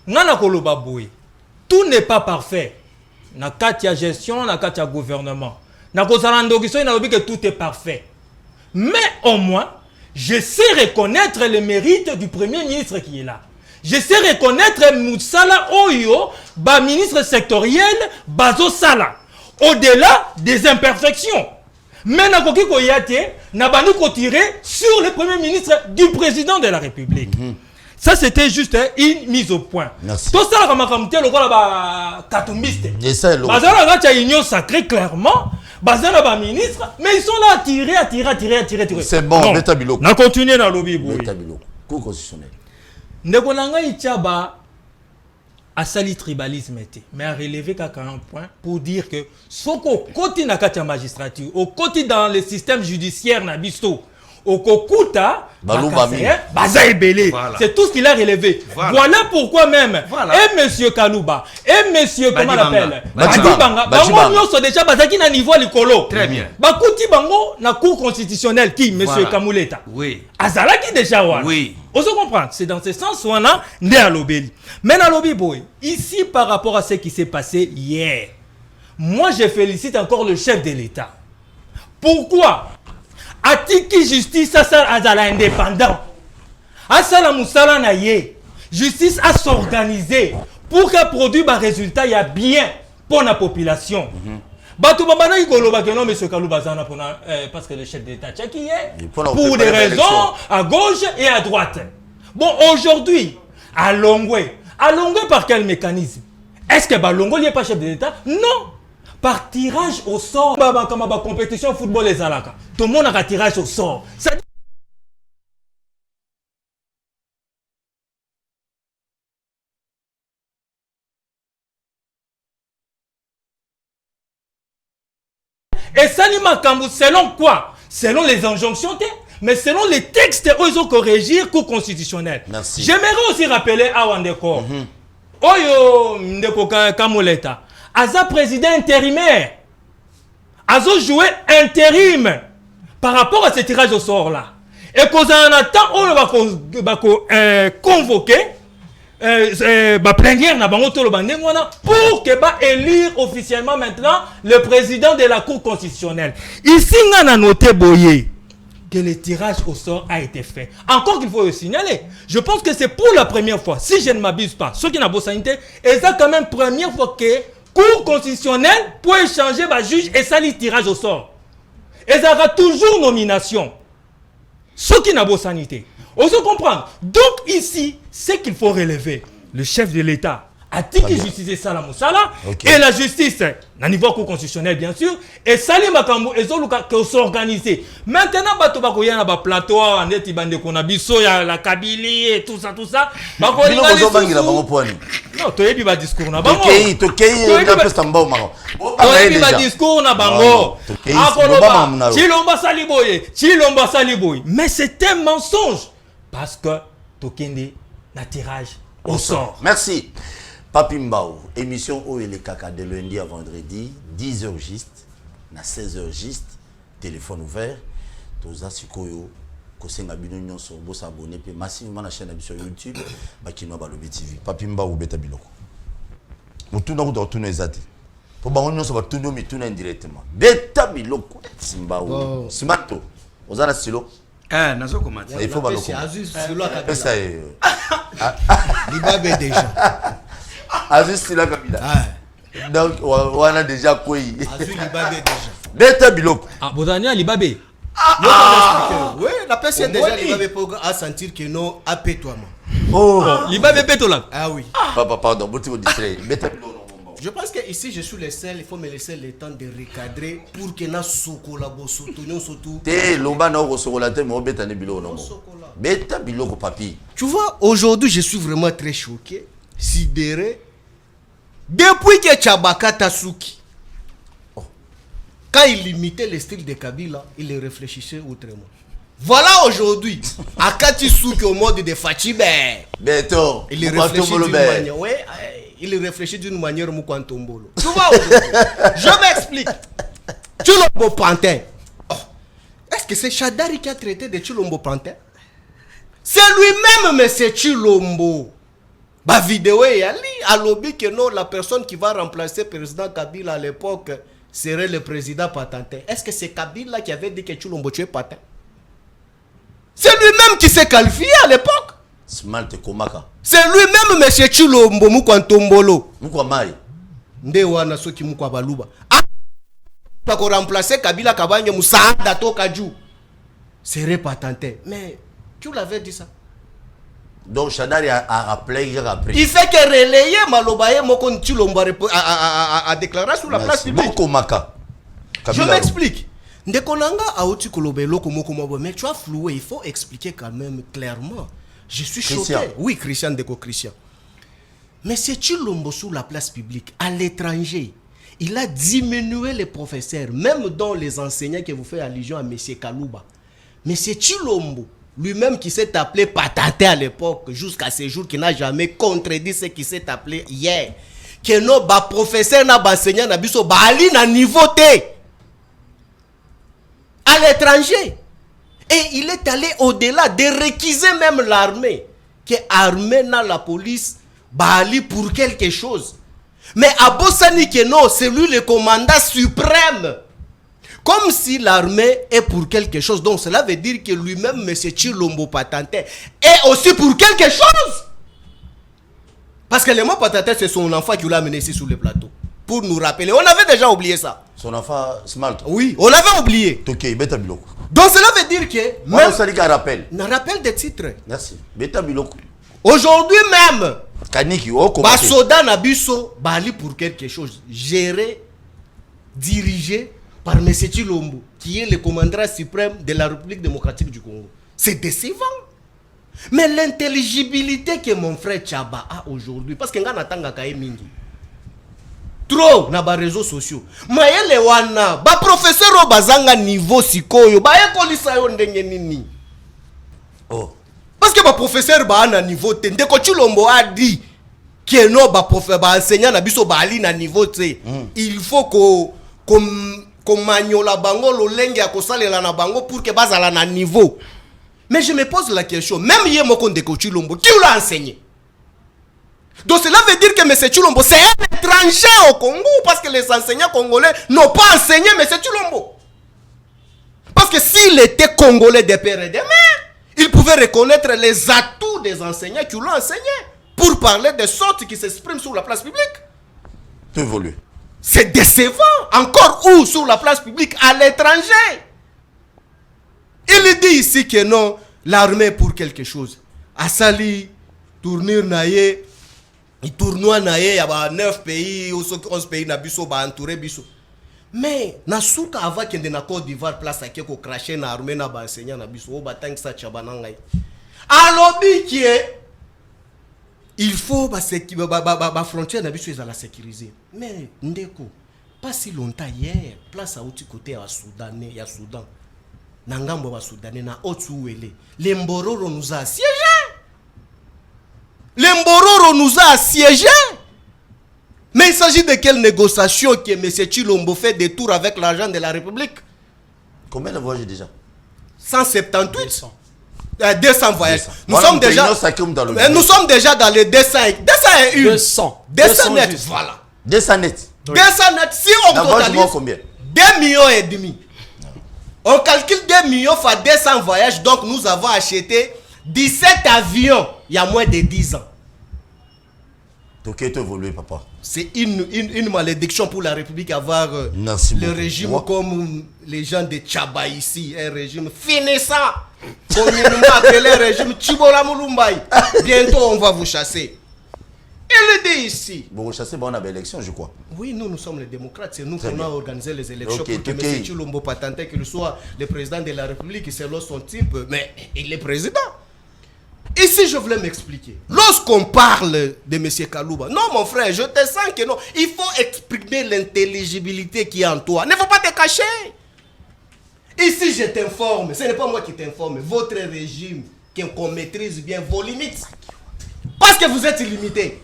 Nana Koloba Boui. Tout n'est pas parfait. Na katia gestion, na katia gouvernement. Na kosarando qui na que tout est parfait. Mais au moins, je sais reconnaître le mérite du premier ministre qui est là. Je sais reconnaître Moussala Oyo, ba ministre sectoriel, Bazo Sala. Au-delà des imperfections. Mais na koki koyate, na bani ko tirer sur le premier ministre du président de la République. Ça, c'était juste une mise au point. Merci. Tout ça, comme le ba katumbiste. Et ça, Bazala gacha union sacrée clairement. Bazala ba ministre, mais ils sont là à tirer. C'est bon, beta biloko. On a continué dans le lobby. Beta biloko. Cour constitutionnel. Ndekonanga Itchaba a sali tribalisme été, mais a relevé qu'à un point pour dire que ce qu'au côté na katia magistrature, au côté dans le système judiciaire na bisto, au Kokuta, c'est tout ce qu'il a relevé. Voilà pourquoi même, et monsieur Kalouba, et monsieur, comment on l'appelle, Badibanga, Bango sont déjà basaki na niveau likolo. Très bien. Bakuti Bango na cour constitutionnelle qui, monsieur Kamouleta. Oui. Azalaki déjà wana. Oui. On se comprend. C'est dans ce sens où on a né à l'obéli. Mais dans l'obéli, boy, ici par rapport à ce qui s'est passé hier, moi je félicite encore le chef de l'État. Pourquoi? Atiki justice à la indépendant. À la moussala na ye. Justice à s'organiser pour qu'un produit un résultat y a bien pour la population. Batou babana igolo bakeno monsieur Kalouba zana parce que le chef d'État tchaki est pour des raisons à gauche et à droite. Bon aujourd'hui à Longwe par quel mécanisme? Est-ce que Balongo n'est pas chef de l'État? Non. Par tirage au sort. Comme la compétition football les alaka. Tout le monde a un tirage au sort. Et ça selon quoi? Selon les injonctions, mais selon les textes ils ont corrigé cours constitutionnel. Merci. J'aimerais aussi rappeler à Wandeko. Oyo Ndeko Kamoleta. aza président intérimaire. Azo joué intérim par rapport à ce tirage au sort là. Et qu'on a temps on va convoquer plénière na bango to lo bandengwana pour que ba élire officiellement maintenant le président de la Cour constitutionnelle. Ici on a noté boyé que le tirage au sort a été fait. Encore qu'il faut le signaler. Je pense que c'est pour la première fois, si je ne m'abuse pas, ceux qui n'ont pas sanité, et ça quand même première fois que Cour constitutionnelle pour échanger juge et ça le tirage au sort. Et ça aura toujours nomination. Ceux qui n'ont pas sanité. On se comprend. Donc ici, ce qu'il faut relever, le chef de l'État a dit que justice ça la Moussala et la justice, à niveau cour constitutionnel bien sûr, et Salim Makambo et Zoluka qui s'organiser. Maintenant, bato y a un plateau, on est ibande qu'on a biso ya la Kabylie et tout ça. Non, tu as dit ba discours na bango. na pesta mbao maro. Tu as dit discours na bango. Chilomba saliboye. Mais c'est un mensonge parce que tokende na tirage au sort. Merci. Papi Mbao, émission où il est caca de lundi à vendredi, 10h juste, na 16h juste, téléphone ouvert. Toza sikoyo, kosenga bino nyonso, bo s'abonner pe massivement na chaîne sur YouTube, bakino balobi TV. Papi Mbao beta biloko. Mutuna ko retourner ezati. Po bango nyonso batuno mituna indirectement. Beta biloko Simbao. Simato. Ozana silo. Nazo komati. Il faut baloko. Ça est. Libabe déjà. Azus la Kabila. Donc on a déjà quoi. Azus Libabe déjà. Beta biloko. Ah Bodania Libabe. Oui, la personne déjà Libabe pour sentir que non apétoiement. Oh, Libabe Petola. Ah oui. Papa pardon, vous vous distrayez. Beta biloko. Je pense que ici je suis le seul, il faut me laisser le temps de recadrer pour que na sokola bo sotonyo surtout. Té lomba na ko sokola té mo beta ne biloko non. Beta biloko papi. Tu vois, aujourd'hui je suis vraiment très choqué, sidéré. Depuis que Tchabaka Tasuki, quand il limitait le style de Kabila, il le réfléchissait autrement. Voilà aujourd'hui, Akati Souki au mode de Fatibé. Beto, il réfléchit d'une manière. Ouais, il réfléchit d'une manière Moukantombolo. Tu vois aujourd'hui, je m'explique. Chulombo Pantin. Oh. Est-ce que c'est Chadari qui a traité de Chulombo Pantin? C'est lui-même, mais c'est Chulombo. Bah vidéo à lobby que non, la personne qui va remplacer le président Kabila à l'époque serait le président Patantin. Est-ce que c'est Kabila qui avait dit que Chulombo tuait Patin? C'est lui-même qui s'est qualifié à l'époque. Smalt Komaka. C'est lui-même monsieur Chulombo Mukwantombolo. Mukwamai. Ndewana soki Mukwabaluba. Ah, pour remplacer Kabila Kabanye Moussaada Tokaju. Serait Patantin. Mais tu l'avais dit ça. Donc Chadari a rappelé, il a rappelé. Il fait que relayer Malobaye Mokon Chulombo a déclaré sur la place publique. Je m'explique. Ndekonanga aouti kolobelo komoko, mais tu as floué, il faut expliquer quand même clairement. Je suis choqué. Oui, Christian Deko Christian. Mais c'est Chulombo sur la place publique à l'étranger. Il a diminué les professeurs, même dans les enseignants qui vous faites allusion à M. Kalouba. Mais c'est Chulombo lui-même qui s'est appelé Patanté à l'époque, jusqu'à ce jour, qui n'a jamais contredit ce qui s'est appelé hier. Que nos professeurs, nos enseignants, nos ali na niveau T. À l'étranger. Et il est allé au-delà de réquiser même l'armée. Que l'armée n'a la police, bali pour quelque chose. Mais à Bossani Keno, c'est lui le commandant suprême. Comme si l'armée est pour quelque chose. Donc cela veut dire que lui-même, M. Chilombo Patanté, est aussi pour quelque chose. Parce que le mot Patanté, c'est son enfant qui l'a amené ici sur le plateau. Pour nous rappeler. On avait déjà oublié ça. Son enfant Smalt. Oui, on l'avait oublié. Ok, Beta Biloko. Donc cela veut dire que... Même ça dit un rappel. Un rappel des titres. Merci. Beta Biloko. Aujourd'hui même, Kaniki, oh, Basoda Nabiso, Bali pour quelque chose. Géré, dirigé par M. Chilombo, qui est le commandant suprême de la République démocratique du Congo. C'est décevant. Mais l'intelligibilité que mon frère Tchaba a aujourd'hui, parce que nga natanga kae mingi. Trop na ba réseaux sociaux. Mayele wana, ba professeur o bazanga niveau sikoyo, ba ekolisa yo ndenge nini. Oh. Parce que ba professeur ba na niveau te, ndeko Chilombo a dit que non ba enseignant na biso ba ali na niveau tu il faut qu'on magnola bango lolenge ya kosalela na bango pour que bazala na niveau. Mais je me pose la question, même hier moko ndeko Chilombo qui l'a enseigné? Donc cela veut dire que M. Chilombo c'est un étranger au Congo parce que les enseignants congolais n'ont pas enseigné M. Chilombo. Parce que s'il était congolais de père et de mère, il pouvait reconnaître les atouts des enseignants qui l'ont enseigné pour parler des sortes qui s'expriment sur la place publique. Tout évolue. C'est décevant. Encore où sur la place publique à l'étranger. Il dit ici que non, l'armée pour quelque chose. Asali, tournure naïe, il tournoi naïe, il y a 9 pays, 11 pays, na biso, ba entouré biso. Mais, na souka avant qu'il y ait un Côte d'Ivoire, place à qui qu'on crachait na armée, na ba enseignant, na biso, ba tang sa chabanangay. Alors, qui est, il faut ba frontière na biso, ils la sécuriser. Mais, ndeko, pas si longtemps hier, place à outil côté à Soudanais, il y a Soudan. Nangambo wa Soudanais na Otsuwele. Les Mbororo nous a assiégés. Les Mbororo nous a assiégés. Mais il s'agit de quelle négociation que M. Chilombo fait des tours avec l'argent de la République? Combien de voyages déjà? 178. 200 voyages. Nous, Voilà, sommes déjà, nous sommes déjà dans les 200 et 200. 200 net. Voilà. 200 net. 200 net. Si on totalise combien? 2 millions et demi. On calcule 2 millions fois 200 voyages. Donc nous avons acheté 17 avions il y a moins de 10 ans. Donc, tu évolué, papa. C'est une malédiction pour la République avoir le régime comme les gens de Tchaba ici. Un régime finissant. Communément appelé régime Chibola Moulumbaï. Bientôt on va vous chasser. Il est dit ici. Bon, chasser, bon, on a une élection, je crois. Oui, nous sommes les démocrates. C'est nous qui avons organisé les élections pour que M. Chilombo patentait qu'il soit le président de la République selon son type. Mais il est président. Ici, je voulais m'expliquer. Lorsqu'on parle de M. Kalouba, non, mon frère, je te sens que non. Il faut exprimer l'intelligibilité qui est en toi. Ne faut pas te cacher. Ici, je t'informe. Ce n'est pas moi qui t'informe. Votre régime, qu'on maîtrise bien vos limites. Parce que vous êtes illimité.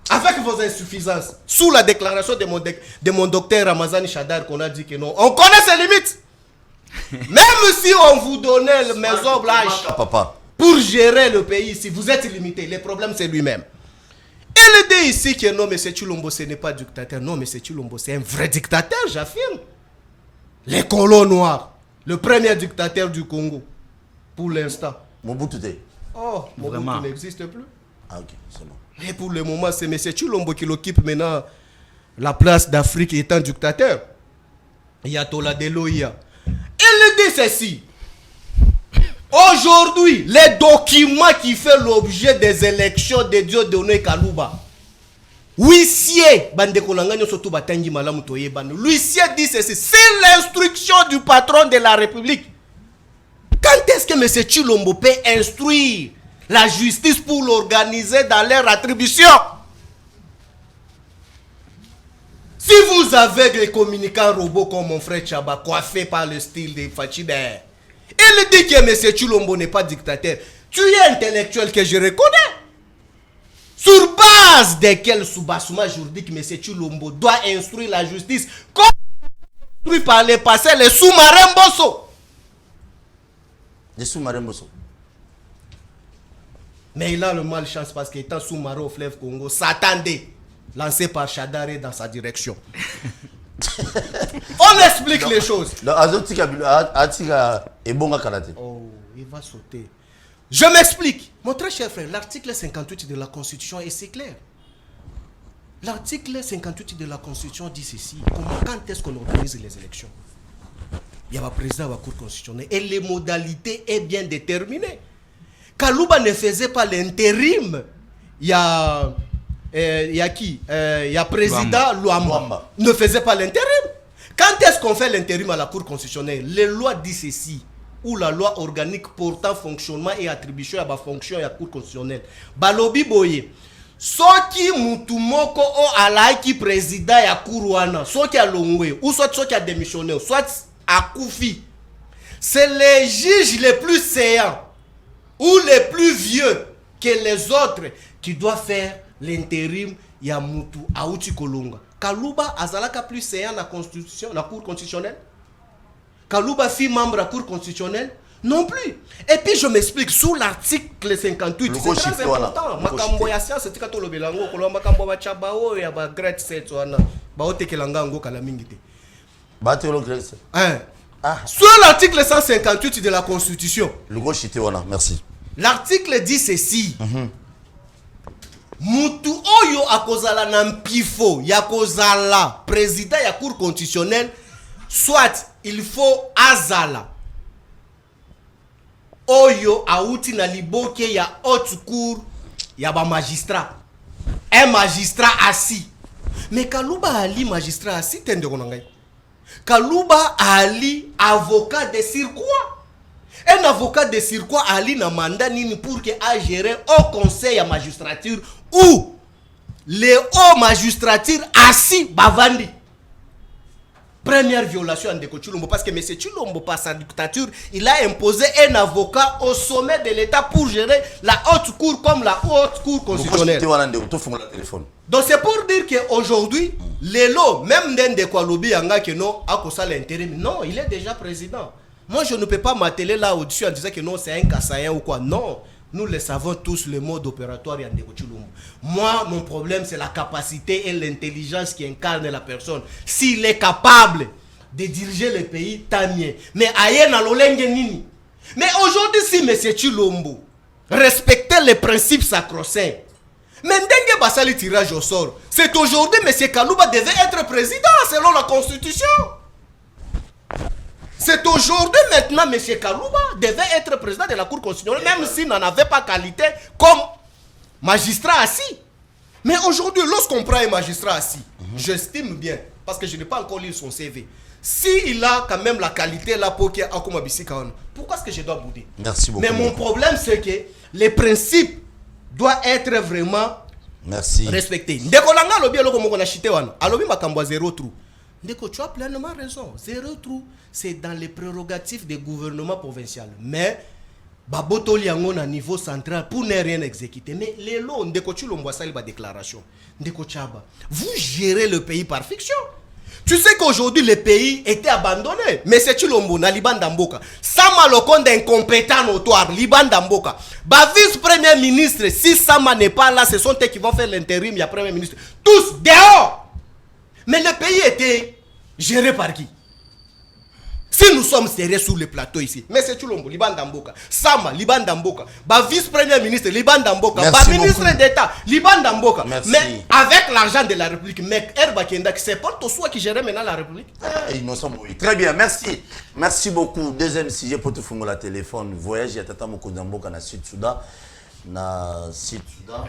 Avec vos insuffisances. Sous la déclaration de mon docteur Ramazani Chadar, qu'on a dit que non. On connaît ses limites. Même si on vous donnait le maison blanche. Papa. Pour gérer le pays ici, vous êtes limité. Le problème, c'est lui-même. Il dit ici que non, M. Chilombo, ce n'est pas dictateur. Non, M. Chilombo, c'est un vrai dictateur, j'affirme. Les colons noirs, le premier dictateur du Congo, pour l'instant. Mobutu. Oh, Mobutu n'existe plus. Ah, ok, c'est bon. Et pour le moment, c'est M. Chilombo qui l'occupe maintenant la place d'Afrique étant dictateur. Yatola Deloya. Il dit ceci. Aujourd'hui, les documents qui font l'objet des élections de Dieudonné Kalouba, l'huissier, l'huissier dit ceci, c'est l'instruction du patron de la République. Quand est-ce que M. Chilombo peut instruire la justice pour l'organiser dans leur attribution? Si vous avez des communicants robots comme mon frère Chaba, coiffés par le style de Fachider, il dit que M. Chilombo n'est pas dictateur. Tu es intellectuel que je reconnais. Sur base de quel soubassement juridique M. Chilombo doit instruire la justice comme instruit par les passés les sous-marins Bosso. Les sous-marins Bosso. Mais il a le malchance parce qu'il est sous-marin au fleuve Congo. S'attendait, lancé par Chadare dans sa direction. On explique les choses. Oh, il va sauter. Je m'explique. Mon très cher frère, l'article 58 de la Constitution est si clair. L'article 58 de la Constitution dit ceci. Quand est-ce qu'on organise les élections? Il y a un président de la Cour constitutionnelle et les modalités sont bien déterminées. Kalouba ne faisait pas l'intérim. Il y a qui? Il y a président Luamba. Ne faisait pas l'intérim. Quand est-ce qu'on fait l'intérim à la Cour constitutionnelle? Les lois disent ceci. Ou la loi organique portant fonctionnement et attribution à la fonction de la Cour constitutionnelle. Balobi boye. Soki mutumoko o alaiki président ya Kourouana. Soki a longwe. Ou soit soki a démissionné. Soit a Koufi. C'est les juges les plus séants ou les plus vieux que les autres qui doivent faire l'intérim ya mutu auti kolonga. Kaluba azalaka plus séant la constitution, la cour constitutionnelle. Kaluba fit membre de la cour constitutionnelle. Non plus. Et puis je m'explique, sous l'article 58, c'est très important. Makambo ya science, c'est quand on le belango, kolo makambo ba chabao ya ba grade 7 wana. Ba ote kelanga ngo kala mingite. Ba te lo grade 7. Sur l'article 158 de la Constitution. Le gros chité wana, merci. L'article dit ceci. Mutu oyo akozala na mpifo ya kozala président ya cour constitutionnelle, soit il faut azala oyo auti na liboke ya haute cour ya ba magistrat, un magistrat assis. Mais Kaluba ali magistrat assis tende konangai. Kaluba ali avocat de surcroît. Un avocat de surcroît ali na mandat nini pour que a gérer au conseil à magistrature ou les hauts magistrature assis bavandi. Première violation en Ndeko Tshilombo, parce que M. Tshilombo, par sa dictature, il a imposé un avocat au sommet de l'État pour gérer la haute cour comme la haute cour constitutionnelle. Donc c'est pour dire qu'aujourd'hui, Lelo, même Ndeko Alobi Yanga que non, a causé l'intérim. Non, il est déjà président. Moi, je ne peux pas m'atteler là au-dessus en disant que non, c'est un Kassayen ou quoi. Non, nous le savons tous, le mode opératoire en Ndeko Tshilombo. Moi, mon problème, c'est la capacité et l'intelligence qui incarne la personne. S'il est capable de diriger le pays, tant mieux. Mais aïe na lolenge nini. Mais aujourd'hui, si M. Tshilombo respectait les principes sacro-saints, mais Ndenge Basali tirage au sort, c'est aujourd'hui M. Kalouba devait être président selon la Constitution. C'est aujourd'hui maintenant M. Kalouba devait être président de la Cour constitutionnelle, même s'il n'en avait pas qualité comme magistrat assis. Mais aujourd'hui, lorsqu'on prend un magistrat assis, j'estime bien, parce que je n'ai pas encore lu son CV, s'il a quand même la qualité là pour qu'il y ait Akuma Bissika, pourquoi est-ce que je dois bouder? Merci beaucoup. Mais mon problème, c'est que les principes doivent être vraiment respectés. Ndeko langa lobi eloko moko na chité wana. Alobi makambo zéro trou. Ndeko, tu as pleinement raison. Zéro trou, c'est dans les prérogatives des gouvernements provinciaux. Mais babotoli yango na niveau central pour ne rien exécuter. Mais les lots, Ndeko Tshilombo sali ba déclaration. Ndeko Tchaba, vous gérez le pays par fiction. Tu sais qu'aujourd'hui le pays était abandonné. Mais c'est Tshilombo na Libanda Mboka. Sama Lokonde incompétent notoire, Libanda Mboka. Ba vice-premier ministre, si Sama n'est pas là, ce sont eux qui vont faire l'intérim, il y a premier ministre. Tous dehors. Mais le pays était géré par qui? Si nous sommes sérieux sur le plateau ici, mais c'est Tshilombo, Libanda Mboka, Sama, Libanda Mboka, ba vice-premier ministre, Libanda Mboka, ba ministre d'État, Libanda Mboka. Mais avec l'argent de la République, mec, Herba Kenda, c'est pas toi qui gère maintenant la République. Très bien, merci. Merci beaucoup. Deuxième sujet pour te faire la téléphone. Voyage à Tata Mokondamboka na Sud-Soudan. Na Sud-Soudan.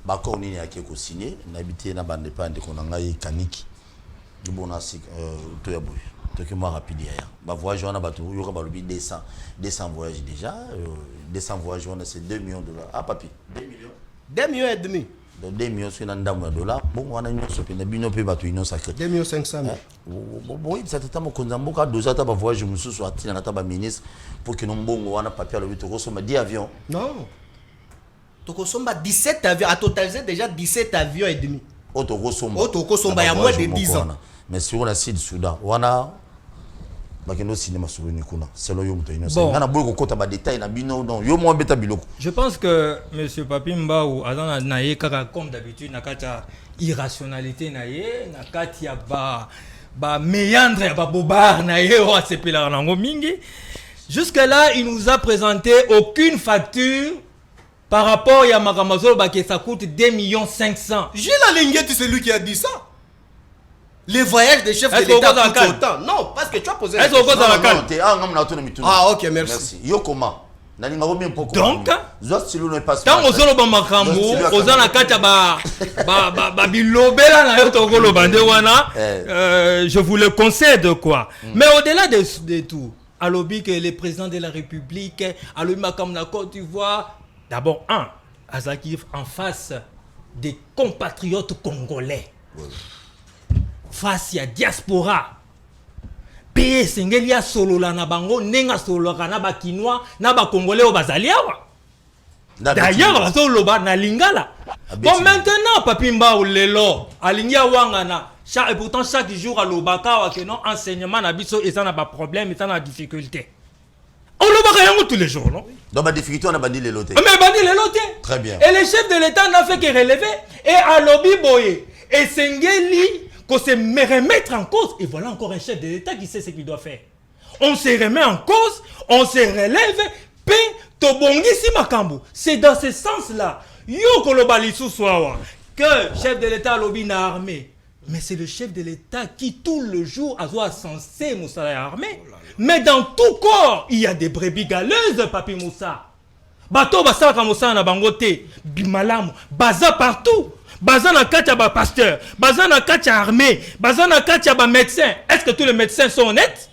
Bako nini yake ko signé. N'habité na bande pas de konanga kaniki. Bon asi to ya boy. Document rapide hier. Bah voyage on a bateau, il y aura 200 voyages déjà, 200 voyages on a c'est 2 millions de dollars. Ah papi, 2 millions. 2 millions et demi. 2 millions sur un de dollars. Bon on a une sopine, bino pe bateau une sacré. 2 millions 500 000. Bon ça tata mo konzamboka 2 ta ba voyage musu so atila na ta ba ministre pour que nombongo wana papier le 8 euros sur 10 avions. Non. Toko somba 17 avions, à totaliser déjà 17 avions et demi. Otoko somba. Otoko somba il y a moins de 10 ans. Mais sur la Sud-Soudan, wana bakendo cinéma sur une kuna selon yo muto innocent bon. Ngana boyo kota ba détail na bino non yo mo beta biloko. Je pense que monsieur Papimba ou azana naye kaka comme d'habitude nakata irrationalité naye nakati ya ba méandre ya ba bobar naye o asepela nango mingi. Jusque là, il nous a présenté aucune facture par rapport à Makamazolo que ça coûte 2 500 000. Gilles Alinguet, c'est lui qui a dit ça. Les voyages des chefs de l'État coûtent autant. Non, parce que tu as posé la question. Ah, ok, merci. Yokoma. Donc, tant aux autres Makambo, aux gens la kacha bilobela na yotokolo bande wana, je vous le concède quoi. Mais au-delà de tout, alobi que le président de la République, alobi makam na Côte d'Ivoire, d'abord Azaki en face des compatriotes congolais. Face à diaspora pays sengelia solola na bango nenga solola na ba kinois na ba congolais o bazaliawa d'ailleurs bazoloba na lingala Bon, maintenant, Papi Mbao Lelo, Alingia Wangana, et pourtant chaque jour à l'Obaka, non enseignement, Nabiso, et ça n'a pas de problème, et ça n'a pas de difficulté. On le voit tous les jours, non? Donc, la difficulté, on a banni les lotés. Mais banni les lotés. Très bien. Et le chef de l'État n'a fait que relever. Et à Lobby Boye, et Sengeli, qu'on se remettre en cause. Et voilà encore un chef de l'État qui sait ce qu'il doit faire. On se remet en cause, on se relève, pe tobongisi makambo. C'est dans ce sens-là. Yo kolobalisu soawa que chef de l'État lobby na armée. Mais c'est le chef de l'État qui tout le jour a soit censé Moussa armée. Mais dans tout corps, il y a des brebis galeuses, Papi Moussa. Bato basaka Moussa na bangote, bimalamu, baza partout. Baza na katia ba pasteur, baza na katia armée, baza na katia ba médecin. Est-ce que tous les médecins sont honnêtes?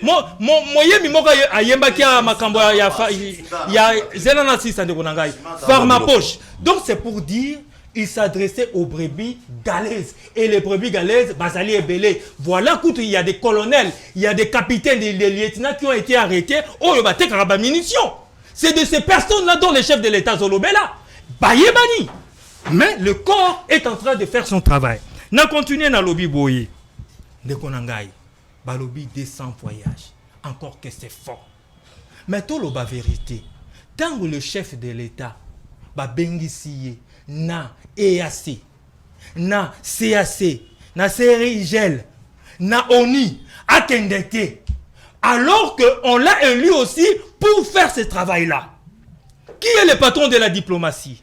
Moyemi moka ayemba kia makambo ya zelana sisa ndeko nangai. Pharma poche. Donc c'est pour dire il s'adressait aux brebis galaises. Et les brebis galaises, Bazali et Belé. Voilà, écoute, il y a des colonels, il y a des capitaines, des lieutenants qui ont été arrêtés. Oh, le baté karaba munitions. C'est de ces personnes-là dont le chef de l'État Zolobela. Bayebani. Mais le corps est en train de faire son travail. N'a continué dans lobby boye. De Konangai. Balobi 200 voyages. Encore que c'est fort. Mais tout le vérité. Tant que le chef de l'État, Bengisiye, na EAC, na CAC, na CRIGEL, na ONI, à Kendete, alors qu'on l'a élu aussi pour faire ce travail-là. Qui est le patron de la diplomatie?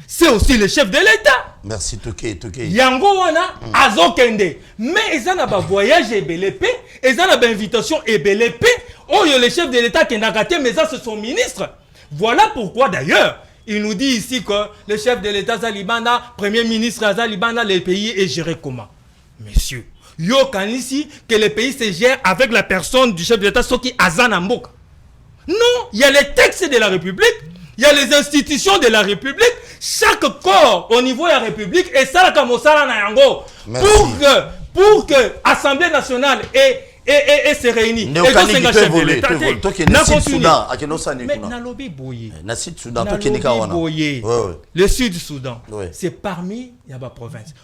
C'est aussi le chef de l'État. Merci, Toké. Yango wana azokende. Mais ils ont un voyage et BLP, ils ont une invitation et BLP. Oh, le chef de l'État qui n'a raté, mais ça c'est son ministre. Voilà pourquoi d'ailleurs, il nous dit ici que le chef de l'État Zalibanda, premier ministre Zalibanda, le pays est géré comment? Messieurs, yo kan ici que le pays se gère avec la personne du chef de l'État, Soki Azanamboka. Non, il y a les textes de la République, il y a les institutions de la République, chaque corps au niveau de la République, et ça, comme ça, pour que l'Assemblée nationale et se réunit. Mais le Sud-Soudan, c'est parmi il y a des provinces.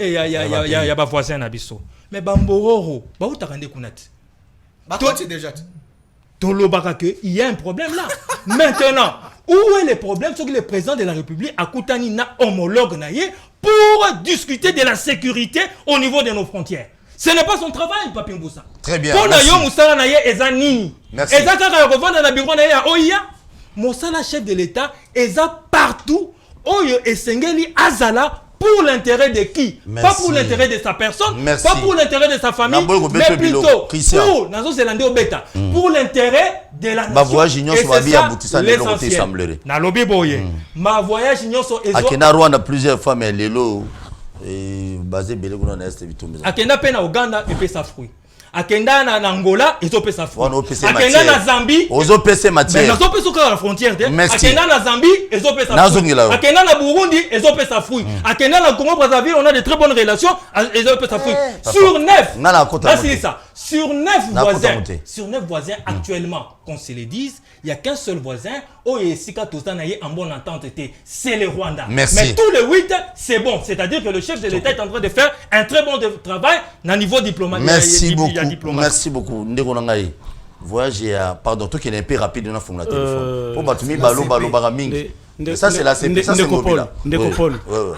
Il y a des voisins Nabiso. Mais Bambororo, où t'as rendu Kounati? Déjà. Il y a un problème là. Maintenant, où est le problème? C'est que le président de la République a Koutani na homologue naïe pour discuter de la sécurité au niveau de nos frontières. Ce n'est pas son travail, Papi Mboussa. Très bien. Merci. Moussa, chef de l'État, est partout. Oyo Esengeli Azala pour l'intérêt de qui? Merci. Pas pour l'intérêt de sa personne, merci. Pas pour l'intérêt de sa famille, mais plutôt pour l'intérêt de la nation. Et c'est ça l'essentiel. Ma voyage Akena Rwanda plusieurs fois, mais Lelo basé belé kuna na est bitumba. Akenda pe na Uganda et sa fruit. Akenda na Angola et zo pe sa fruit. Akenda na Zambie ozo pese matière. Mais nazo pe sur la frontière. Akenda na Zambie et zo pe sa fruit. Akenda na Burundi et zo pe sa fruit. Akenda na Congo Brazzaville on a de très bonnes relations et zo pe sa fruit. Sur 9. C'est ça. Sur 9 voisins actuellement, qu'on se le dise, il n'y a qu'un seul voisin. Oh, et si en bonne entente, c'est le Rwanda. Merci. Mais tous les 8, c'est bon. C'est-à-dire que le chef de l'État est en train de faire un très bon travail au niveau diplomatique. Merci beaucoup. Merci beaucoup. Voyage, pardon, tout qui est un peu rapide dans le téléphone. Pour battre balo baraming. Ça c'est la Ndekopol.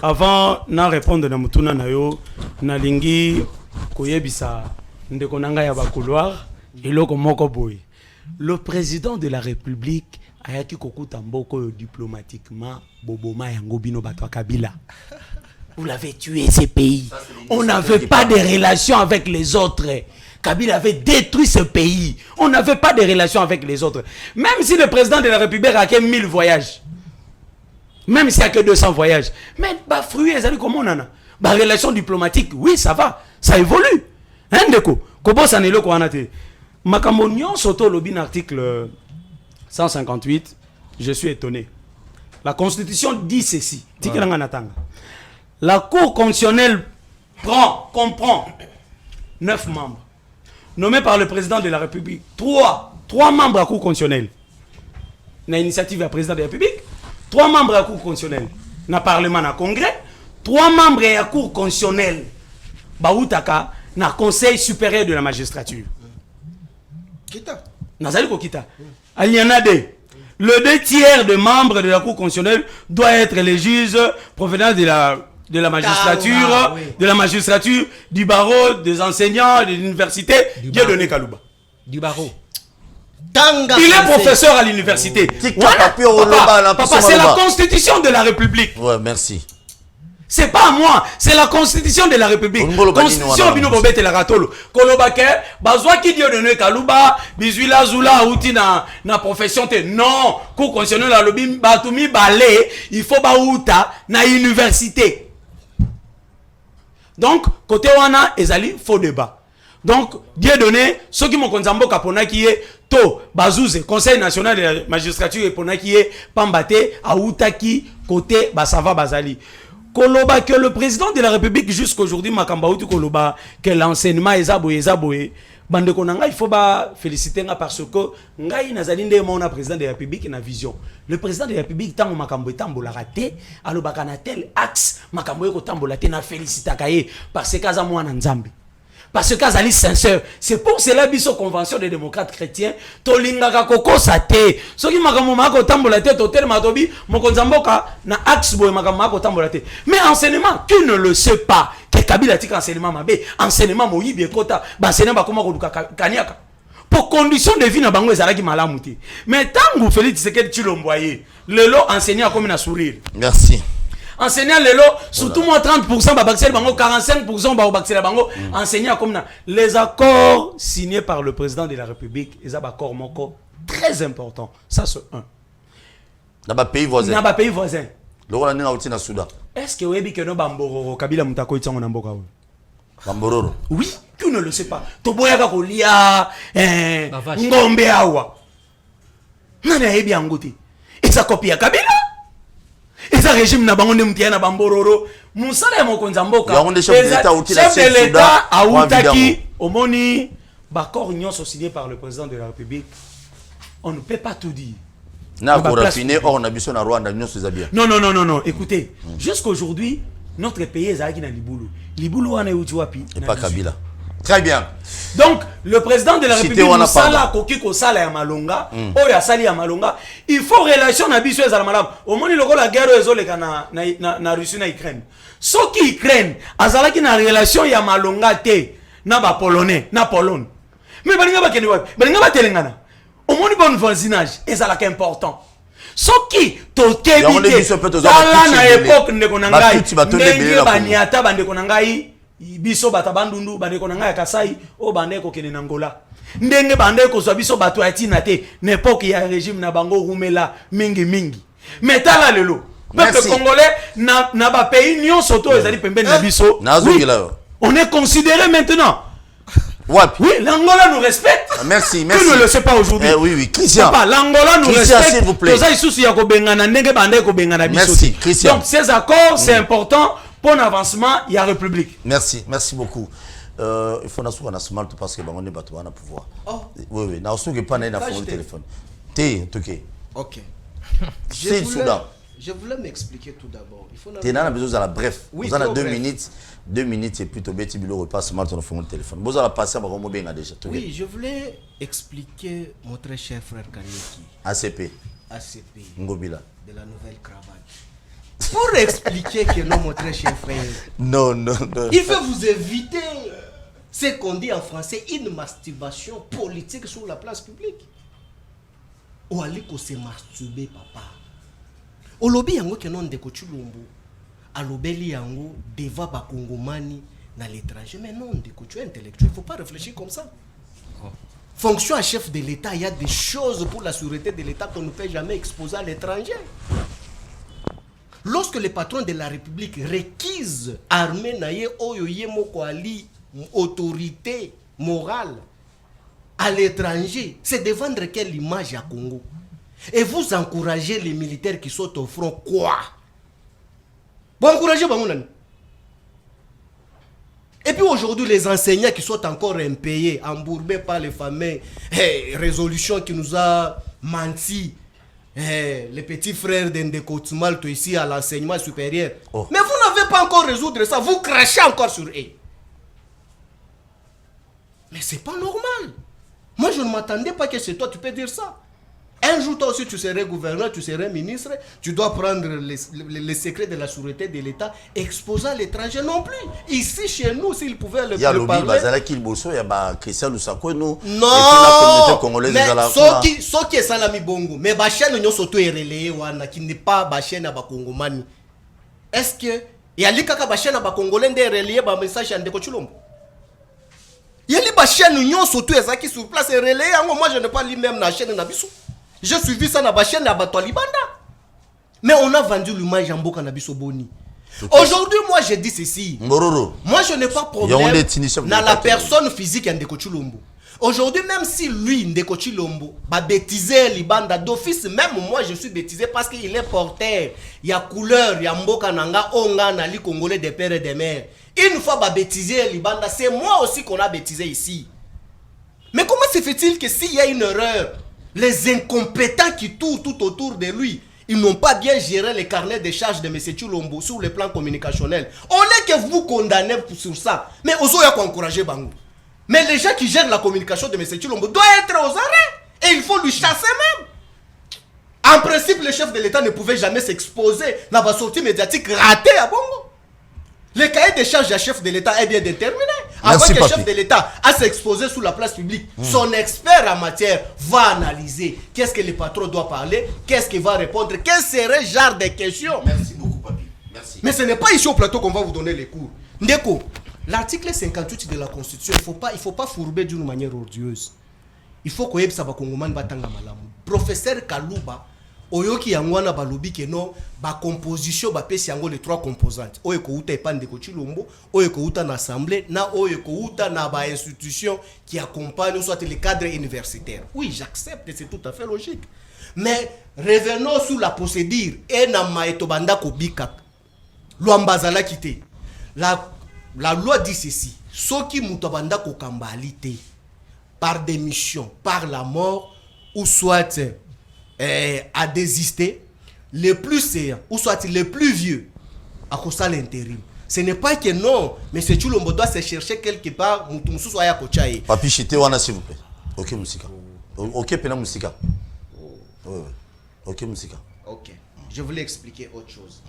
Avant de répondre à Mutuna Nayo, Nalingi Koyebisa. Le président de la République a été diplomatiquement Boboma Yangobino Batwa Kabila. Vous l'avez tué ces pays. On n'avait pas de relations avec les autres. Kabila avait détruit ce pays. On n'avait pas de relations avec les autres. Même si le président de la République a que 1000 voyages. Même s'il n'y a que 200 voyages. Mais bah fruit, comment on en a? Bah relations diplomatiques, oui, ça va. Ça évolue. Hein, Ndeko? Kobo Sanelo Kouanate. Makamonion Soto Lobin, article 158. Je suis étonné. La Constitution dit ceci. La Cour constitutionnelle comprend 9 membres. Nommés par le président de la République. 3 membres à la Cour constitutionnelle. Une initiative du président de la République. 3 membres à la Cour constitutionnelle. na parlement na congrès 3 membres ya cour constitutionnelle bautaka na conseil supérieur de la magistrature Kita. nazali kokita aliana de le 2 tiers de membres de la cour constitutionnelle doit être les juges provenant de la magistrature oui. de la magistrature du barreau des enseignants de l'université Dieudonné Kalouba Du barreau. Tanga il est français. professeur à l'université Papa, c'est la constitution de la République. Ouais, merci. C'est pas moi, c'est la constitution de la République. Constitution bino bobete la ratolo. Kolobake, bazwa ki Dieudonné Kalouba, bizuila zula outi na profession te. Non, cour constitutionnelle la lobby batumi balé, il faut ba outa na université. Donc côté wana ezali faux débat. Donc Dieudonné, ceux qui m'ont konzambo kapona qui est to bazouze conseil national de la magistrature et pona qui est pambate a outa ki côté basava bazali. Koloba que le président de la République jusqu'aujourd'hui makamba outi koloba que l'enseignement ezaboye bande konanga il faut ba féliciter nga parce que ngai nazali nde mona président de la République na vision. Le président de la République tango makambo etambola raté alobaka na tel axe makambo eko tambola te na félicitaka ye parce que aza mwana nzambe. Parce que Azali sincère, c'est pour cela biso convention des démocrates chrétiens tolingaka kokosa te. Soki makambo mako tambola te totel matobi mokonzamboka na axe boy makambo mako tambola te. Mais enseignement, tu ne le sais pas que Kabila tika enseignement mabe, enseignement moyibi ekota, ba enseignement ba koma koluka kaniaka. Pour condition de vie na bango ezalaki malamu te. Mais tango Félix Tshisekedi Tshilomboye, lelo enseignant comme na sourire. Merci. Enseignant lelo surtout moi 30% ba baxel bango 45% ba baxel bango enseignant comme na les accords signés par le président de la République les accords moko très important ça c'est un Dans les pays voisins. na ba pays voisins Le rôle na outi na Soudan. est-ce que webi que no bambororo Kabila mutako itango na mboka wo Bambororo. oui tu ne le sais pas to boyaka kolia vache. ngombe awa nani ayebi yango te eza copie ya Kabila. Et ça régime na bango ndemtia na bambororo musala ya mokonza mboka chef de l'État a outaki omoni bakor nyonso signé par le président de la République on ne peut pas tout dire Na ko raffiné or na biso na Rwanda nyonso zabia. non écoutez jusqu'aujourd'hui notre pays ezalaki na libulu wana uti wapi Et pas Kabila. Très bien. Donc le président de la Cité République wana musala koki ko sala ya malonga oyo asali ya malonga il faut relation na biso ezala malamu omoni lokola guerre ezoleka na Russie na Ukraine soki Ukraine azalaki na relation ya malonga te na ba polonais na Pologne mais balinga bakende wapi balinga batelengana omoni bon voisinage ezalaka important soki tokebi te tala na époque ndeko na ngai ndenge baniata bandeko na ngai biso bata bandundu bandeko na ngai Kasai o bandeko kene na Ngola ndenge bandeko so biso bato ya tina te n'époque ya régime na bango rumela mingi mais tala lelo peuple congolais na ba pays nyonso to ezali pembeni na biso oui, on est considéré maintenant. Wapi. Oui, l'Angola nous respecte. Merci. Tu ne le sais pas aujourd'hui. Oui, Christian. L'Angola nous respecte. S'il vous plaît. Merci, Christian. Donc ces accords, c'est important pour l'avancement, il y a République. Merci beaucoup. Il faut qu'on a smart parce que on est battu à pouvoir. Oui, n'a pas de téléphone. Ok. Je voulais m'expliquer tout d'abord. Tu as besoin de la bref. Vous en avez 2 minutes. 2 minutes et plutôt bête bilo repasse smart sur le téléphone. Vous allez passer à mon bien déjà. Oui, je voulais expliquer mon très cher frère Kanyeki. ACP. Ngobila. De la nouvelle cravate. Pour expliquer que non, mon très cher frère. Non. Il faut vous éviter ce qu'on dit en français, une masturbation politique sur la place publique. Ou aller qu'on se masturber, papa. Au lobby, yango que non de Kochulumbu. À l'obéli yango devant bakongomani dans l'étranger. Mais non, de Kochu intellectuel. Il ne faut pas réfléchir comme ça. Fonction à chef de l'État, il y a des choses pour la sûreté de l'État qu'on ne peut jamais exposer à l'étranger. Lorsque les patrons de la République requisent armée naye oyoye moko ali autorité morale à l'étranger, c'est de vendre quelle image à Congo? Et vous encouragez les militaires qui sont au front quoi? Vous encouragez Bangounani. Et puis aujourd'hui, les enseignants qui sont encore impayés, embourbés par les fameux résolutions qui nous a menti les petits frères d'Endeko Tsumalto ici à l'enseignement supérieur. Oh. Mais vous n'avez pas encore résoudre ça, vous crachez encore sur eux. Mais c'est pas normal. Moi, je ne m'attendais pas que c'est toi, tu peux dire ça. Un jour, toi aussi, tu serais gouverneur, tu serais ministre, tu dois prendre les secrets de la sûreté de l'État, exposer à l'étranger non plus. Ici, chez nous, s'ils pouvaient le Il y a parler... lobby, Bazala Kilboso, il y a Christian Lusako, nous. Non, et puis la communauté congolaise, mais ce qui est Salami Bongo, mais la chaîne nous surtout relayé qui n'est pas la chaîne à Bakongomani. Est-ce que il y a l'ikaka la chaîne à Bakongolais de relayer ba message à Ndeko Chilombo? Il y a la chaîne nous surtout qui sur place et relayé. Moi je n'ai pas lu même la chaîne Nabiso. J'ai suivi ça dans la chaîne à Batoualibanda. Mais on a vendu l'image en Boka Nabiso Boni. Aujourd'hui, moi je dis ceci. Mororo. Moi je n'ai pas de problème dans la personne physique de Ndeko Chilombo. Aujourd'hui, même si lui, Ndeko Chilombo, va bêtiser Libanda d'office, même moi je suis bêtisé parce qu'il est porteur. Il y a couleur, il y a Mboka Nanga, Onga, Nali Congolais des pères et des mères. Une fois va bêtiser Libanda, c'est moi aussi qu'on a bêtisé ici. Mais comment se fait-il que s'il y a une erreur, les incompétents qui tournent tout autour de lui, ils n'ont pas bien géré les carnets de charges de M. Chilombo sur le plan communicationnel. On est que vous condamnez sur ça. Mais aux autres, il faut encourager Bango. Mais les gens qui gèrent la communication de M. Chilombo doivent être aux arrêts. Et il faut lui chasser même. En principe, le chef de l'État ne pouvait jamais s'exposer dans la sortie médiatique ratée à Bongo. Le cahier des charges du chef de l'État est bien déterminé. Avant que le chef de l'État a s'exposer sur la place publique, son expert en matière va analyser qu'est-ce que le patron doit parler, qu'est-ce qu'il va répondre, quel serait le genre de questions. Merci beaucoup, papi. Merci. Mais ce n'est pas ici au plateau qu'on va vous donner les cours. Ndeko, l'article 58 de la Constitution, il faut pas fourber d'une manière odieuse. Il faut que ça va Kongoman batanga malamu. Professeur Kalouba, oyoki yangwana balobi ke non ba composition ba pesi yango les trois composantes. Oyeko uta epande ko Chilombo, oyeko uta na assemblée, na oyeko uta na ba institution qui accompagne soit les cadres universitaires. Oui, j'accepte, c'est tout à fait logique. Mais revenons sur la procédure et na maeto banda ko bika. Luambazala kité. La loi dit ceci. Soki mutabanda ko kambalite par démission, par la mort ou soit à désister, les plus séants, ou soit les plus vieux, à cause de l'intérim. Ce n'est pas que non, mais c'est Chilombo doit se chercher quelque part, Moutoumsou soit à Kochaï. Papi Chité, wana s'il vous plaît. Ok, Moussika. Ok, Pena Moussika. Oui, oui. Ok, Moussika. Ok. Je voulais expliquer autre chose.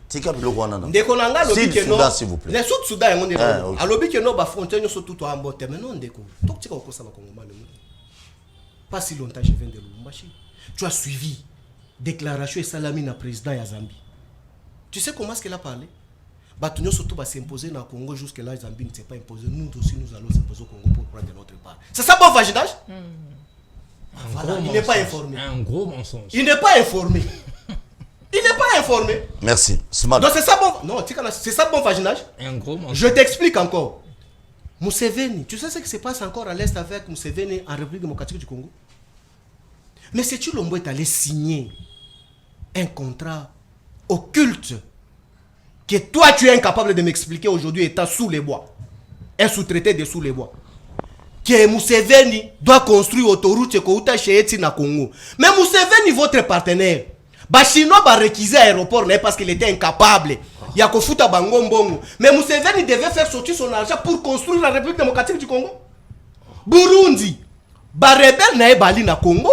Tika Biloko wana. Ndekonanga lobi que non. S'il vous plaît. Les Sud Soudan, on est là. À lobi que non, ba frontière nous sont tout en botte. Mais non, Ndeko. Donc tu sais ça va Congomani. Pas si longtemps je viens de Lubumbashi. Tu as suivi déclaration et Salamine à président ya Zambie. Tu sais comment est-ce qu'elle a parlé? Batunyo surtout va s'imposer dans le Congo jusque là Zambie ne s'est pas imposé. Nous aussi nous allons s'imposer au Congo pour prendre notre part. C'est ça bon vaginage? Voilà, il n'est pas informé. Un gros mensonge. Il n'est pas informé. Il n'est pas informé. Merci. Smart. Donc c'est ça bon. Non, c'est ça bon vaginage. Un gros mensonge. Je t'explique encore. Museveni, tu sais ce qui se passe encore à l'est avec Museveni en République démocratique du Congo? Mais c'est Chilombo est allé signer un contrat occulte que toi tu es incapable de m'expliquer aujourd'hui étant sous les bois. Un sous-traité de sous les bois. Que Museveni doit construire autoroute Kouta chez na Congo. Mais Museveni, votre partenaire, Chinois va réquiser l'aéroport parce qu'il était incapable. Il y a Kofuta Bangombongo. Mais Museveni devait faire sortir son argent pour construire la République démocratique du Congo. Burundi, rebelle na ebali na Congo.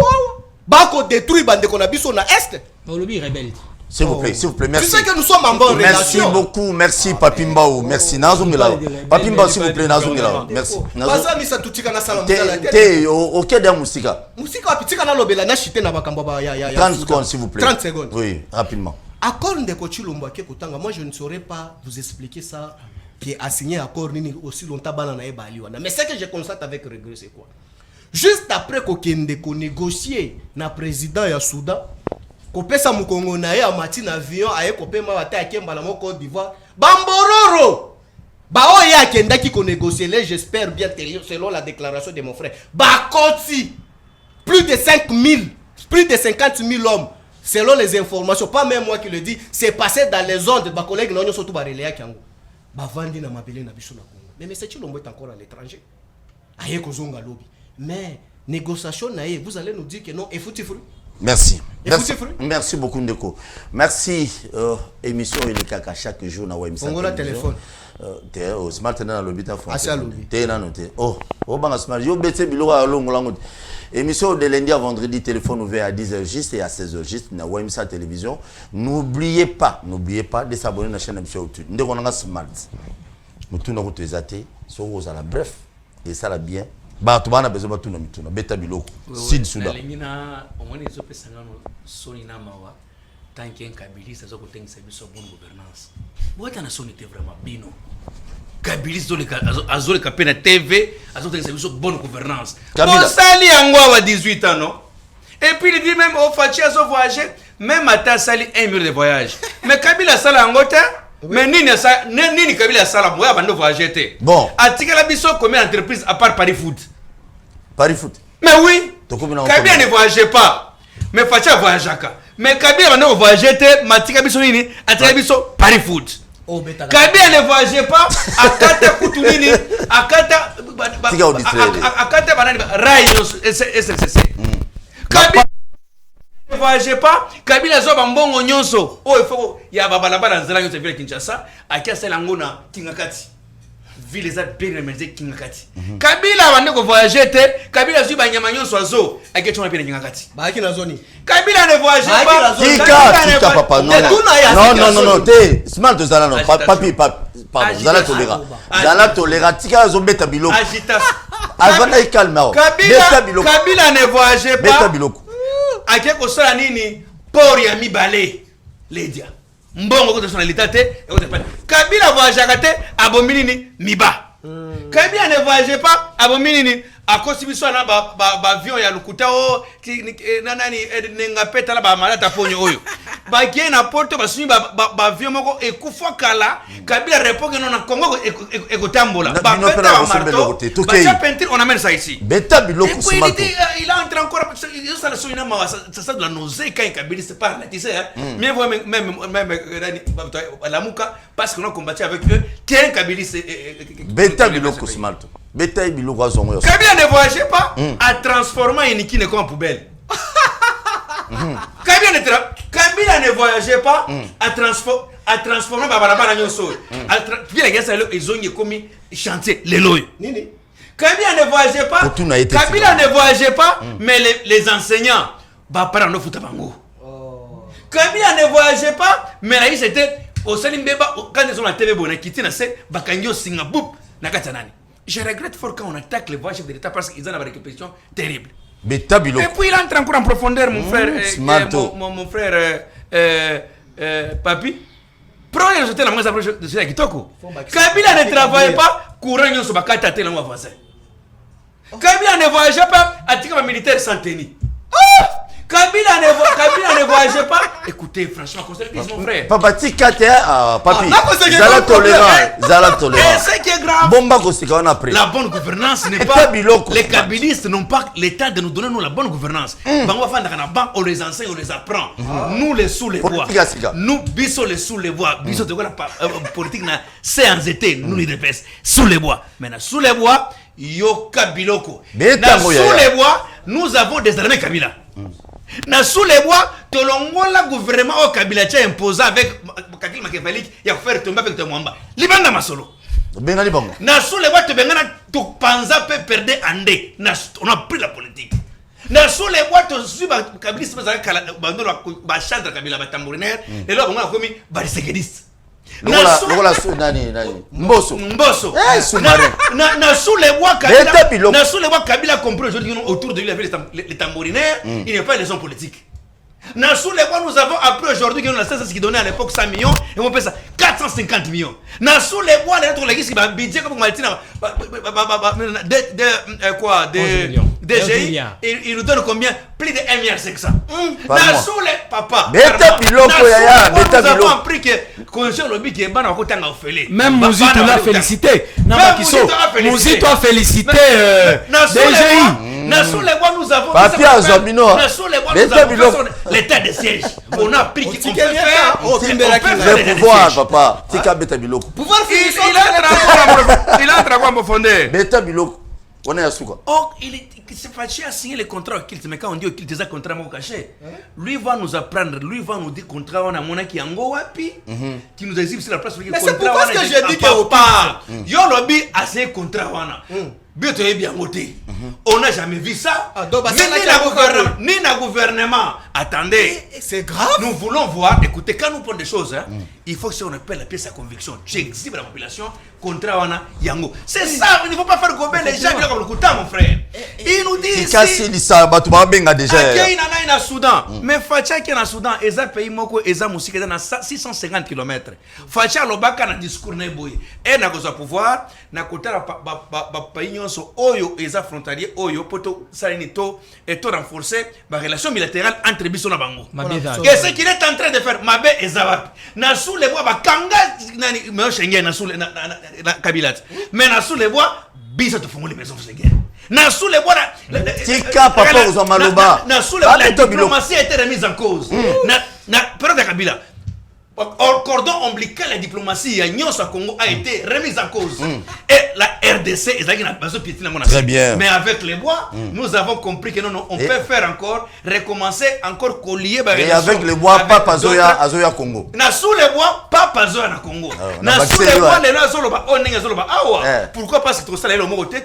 Bako détruit bande qu'on a biso na est. Olobi rebelle. S'il vous plaît, merci. Tu sais que nous sommes en bonne relation. Merci beaucoup, merci Papi Mbao, merci. Nazungela. Papi Mbao, s'il vous plaît, Nazungela. Merci. Baza misa tutika na salam la tête. Te OK de Moussika. Moussika apitika na lobela na chité na bakamba ba ya. 30 secondes s'il vous plaît. 30 secondes. Oui, rapidement. Accord Ndeko Chilombo ke kotanga, moi je ne saurais pas vous expliquer ça qui a signé accord nini aussi longtemps bana na ebali wana. Mais ce que je constate avec regret c'est quoi? Juste après kokende ko négocier na président ya Soudan, ko pesa mukongo na ya mati na avion aye ko pema wata ya Kemba la Côte d'Ivoire, Bambororo. Ba o ya kenda ki ko négocier les, j'espère bien selon la déclaration de mon frère. Ba Koti plus de 50 000 hommes selon les informations, pas même moi qui le dis, c'est passé dans les ondes de ma collègue non surtout ba relaya kango. Ba vandi na mabele na biso na Congo. Mais M. Chilombo est encore à l'étranger. Aye ko zonga lobby. Mais négociation naïe, vous allez nous dire que non, et foutu. Merci. Merci beaucoup Ndeko. Merci émission et le caca chaque jour na website. On a téléphone. Au smart dans le bita français. Ah, lobby. T'es là noté. Oh banga smart. Yo bete biloko à longo. Émission de lundi à vendredi, téléphone ouvert à 10h juste et à 16h juste na website télévision. N'oubliez pas de s'abonner à la chaîne émission YouTube. Ndeko on a smart. Mutuna ko tezate, so ozala bref et ça la bien. Bah tu vas besoin de tout beta biloko sid souda lingina omoni zo pesanga no soni na mawa tant qu'un kabiliste zo ko tengisa biso bonne gouvernance bota na soni te vraiment bino kabiliste zo le azo le kapena TV azo tengisa biso bonne gouvernance on sali yango wa 18 ans non et puis il dit même au fachi azo voyager même ata sali 1 million de voyage mais Kabila sala yango te. Mais nini Kabila sala moya bando voyager te. Bon. Atikala biso combien d'entreprises à part Paris Food? Paris Foot. Mais oui. Kabila ne voyageait pas. Mais Facha voyageaka. Mais Kabila bando voyager te, matika biso nini? Atikala biso Paris Food. Kabila ne voyageait pas. Akata kutunini, akata akata banani rayo SSC. Kabila ne voyageait pas. Kabila zo bambongo nyonso. Oh il faut ya babalabala nzela nyonso vile Kinshasa akia sala ngona Kingakati. Ville za bien remercié Kingakati. Kabila bande ko voyager te, Kabila zu banyama nyonso azo aketona pene Kingakati. Ba ki na zoni. Kabila ne voyageait pas. Tika papa non te smart de zala non papi pardon zala tolera tika zo beta biloko. Agitation. Avana calme. Kabila ne voyageait pas. Beta biloko. Ake ko sala nini port ya mibale ledia mbongo ko nationalité te Kabila voyageaka te abomini ni miba Kabila ne voyageait pas abomini ni akosi biso na ba avion ya lukuta o nani nenga peta la ba malata ponyo oyo ba kiena porto ba suni ba avion moko ekufa kala Kabila repoke non na Congo ekotambola ba peta ba marteau ba cha peinture on amène ça ici beta biloko smato il a entré encore ça la sonina ma ça de la nausée quand Kabila se parle tu sais même la muka parce qu'on a combattu avec eux qu'un Kabila beta biloko smato beta biloko azongo Kabila ne voyageait pas à transformer une qui ne comme poubelle. Kabila ne voyageait pas à transformer Babalabala Nyonso. Ils ont commis chantier les lois. Kabila ne voyageait pas. Kabila ne voyageait pas, mais les enseignants. Kabila ne voyageait pas, mais là c'était au Salimbeba quand ils ont la TV bonne qui tient à c'est Bakangyo Singapur Nakatanani. Je regrette fort quand on attaque les voix chefs de l'État parce qu'ils ont une récupération terrible. Et puis il entre encore en profondeur, mon frère, mon frère Papi. Prenez le la moins approche de ce Kitoko. Kabila ne travaillait pas, courant sur Bakata tel un voisin. Kabila ne voyageait pas, à titre militaire sans tenue. Kabila ne voyageait pas. Écoutez, franchement, mon frère. Papa, papi. Zala tolérant. Et ce qui est grave. Bomba on a pris. La bonne gouvernance n'est pas. Les kabilistes n'ont pas l'état de nous donner nous la bonne gouvernance. On les enseigne, on les apprend. Nous les sous les voix. Nous biso les sous les voix. Biso de quoi la politique na séance été nous les dépêche sous les bois. Maintenant sous les bois, yo kabiloko. Sous les bois, nous avons des armées Kabila. Na sous les bois, tolongola gouvernement au Kabila t'a imposé avec Kakil Makefalik, il a faire tomber avec Mwamba. Libanda masolo. Na sous les bois, tu bengana tu panza peut perdre andé. On a pris la politique. Na sous les bois, tu suis Kabila c'est pas kala bando ba chantre Kabila ba tambourinaire et là on a commis ba séquediste. Na sous les bois Kabila compris aujourd'hui autour de lui avec les tambourinaires, il n'est pas les hommes politiques. Dans sous les bois nous avons appris aujourd'hui que nous avons qui donnait à l'époque 100 millions et on paie ça 450 millions. Dans sous les bois les autres qui va budget comme Maltina quoi DGI il nous donne combien plus de 1,5 milliard. Dans sous les papa. Nous avons appris que condition lobby qui est ban en côté en même Mouzito l'a félicité. Mouzito a félicité DGI. Dans sous les bois nous avons l'état de siège. On a pris qu'on peut faire. Le pouvoir, papa. Pouvoir, il entre en profondeur. Beta biloko. On est à Souka. Or, c'est fâché à signer les contrats occultes, mais quand on dit occulte, c'est un contrat caché. Lui va nous apprendre, lui va nous dire contrat, on a mon qui en Wapi, qui nous exhibe sur la place. Mais c'est pourquoi que j'ai dit que pas. Yo lobby a signé contrat, bien voté. On n'a jamais vu ça. Ni le gouvernement. Attendez. C'est grave. Nous voulons voir, écoutez, quand nous prenons des choses, il faut que si on appelle la pièce à conviction, tu exhibes la population, contrat wana yango. C'est ça, il ne faut pas faire gober les gens comme le couteau, mon frère. Il nous dit il y a Soudan. Mais Facha qui est en Soudan, et ça pays moko, et ça musique dans 650 km. Facha lobaka na discours na boy. Et na goza pouvoir, na côté la pays nyonso oyo et ça frontalier oyo poto salinito et to renforcer la relation bilatérale entre biso na bango. Et ce qu'il est en train de faire, mabe et zawapi. Na sous les bois ba kanga nani me Schengen na sous na Kabila. Mais na sous les bois biso to fongo les maisons Schengen. Na sous les bois tika papa aux maloba. Na sous les bois la diplomatie a été remise en cause. Na période de Kabila. Au cordon ombilical, la diplomatie à Congo a été remise en cause. Et la RDC est très bien. Mais avec les bois, nous avons compris que non, on peut faire encore, recommencer, encore collier. Et avec les bois, pas Azoya Congo. Na sous les bois, pas Azoya na Congo. Na sous les bois, les gens sont là. Pourquoi? Parce que tout ça, le mot côté,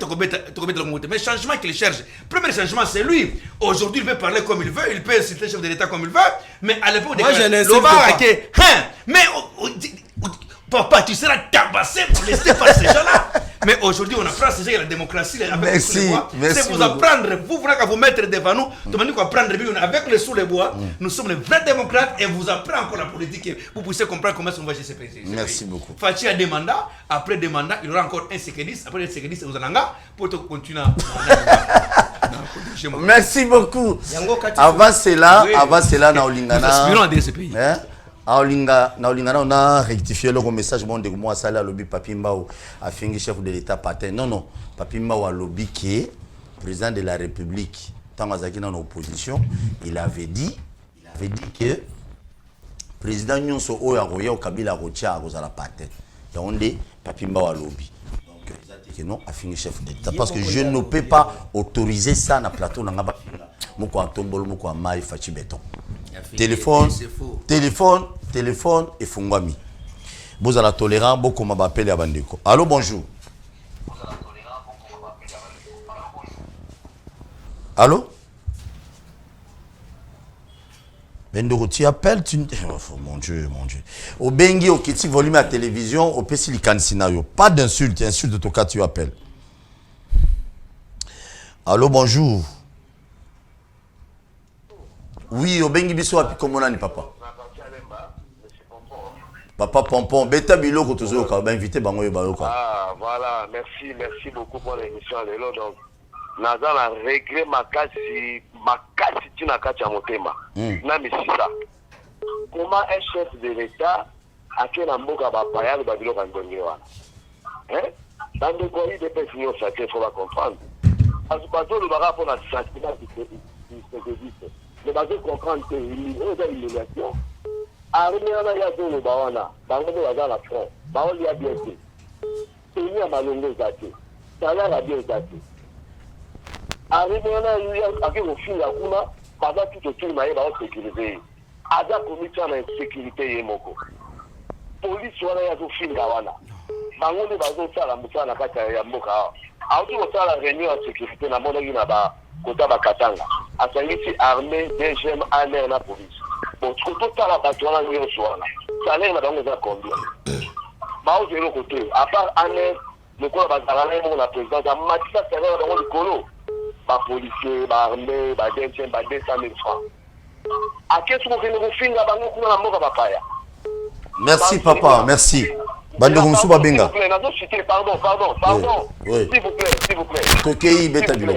mais changement qu'il cherche. Premier changement, c'est lui. Aujourd'hui, il veut parler comme il veut, il peut citer le chef de l'État comme il veut, mais à l'époque, moi, je n'insulte pas. Mais papa, tu seras tabassé pour laisser faire ces gens-là. Mais aujourd'hui, on apprend ces gens la démocratie avec les sous les bois. C'est vous apprendre, vous mettre devant nous, demandez qu'on apprendre avec les sous les bois. Nous sommes les vrais démocrates et vous apprenez encore la politique. Vous puissiez comprendre comment on va gérer ces pays. Merci beaucoup. Fachi a des mandats, après des mandats, il y aura encore un séquenis, après le séquenis, vous en avez pour continuer. Merci beaucoup. Avant cela, na olingana. Aspirons à ce pays. On a rectifié le message de moi ça là lobby Papi Mbao a fini chef de l'État patin. Non, Papi Mbao a lobby qui est président de la République. Tant que dans l'opposition, il avait dit que président Nyonso Oya Roya au Kabila Rocha a la patin. Donc Papi Mbao a lobby. Donc non a fini chef de l'État parce que je ne peux pas autoriser ça dans le plateau dans moko atombolo moko mai fachi béton. Téléphone et fungwami. Vous allez tolérant beaucoup m'appelle à bandeko. Allô, bonjour. Allô? Bendoro, tu appelles, oh, mon Dieu. Au bengi, au kiti volume à télévision, au pesilican scenario. Pas d'insulte, insulte de ton cas, tu appelles. Allô, bonjour. Oui, au bengi biso api komona ni papa. Papa Pompon, beta biloko tozoka, ba invité bango yo bayoka. Ah, voilà, merci beaucoup pour l'émission lelo. Donc, naza na regret makasi tina kati ya motema. Na misisa. Comment un chef de l'État a fait la mboka ba payalo ba biloko ndonge wana? Dans le pays de personnes ça qu'il faut la comprendre. Parce que bazo le bara pour la sentiment du mais bazo comprendre que il y a une humiliation. Armena ya zolo bawana, bango baza la front. Bawo ya bien fait. Pays à malongo zate. Salaire a bien zate. Armena ya aki ofila kuna, baza tout autour na ba sécurité. Ada commission na sécurité yemoko. Police wana ya zo finga wana. Bango ne bazo sala musana kata ya mboka. Auto sala réunion de sécurité na mona gina ba kota ba katanga. Asangisi armée, DGM, ANR na police. Bon, tout la bataille là, il y a salaire là, on a combien? Bah, au zéro côté. À part année, le corps va s'arranger mon président. À Matissa, c'est là dans le colo. Bah, policier, bah, armée, bah, 200 000 francs. À qu'est-ce qu'on fait nous finir là-bas, nous on a mort à Bapaya. Merci papa, merci. Bando Moussouba Benga. Pardon. Oui. S'il vous plaît. Tokei beta bilo.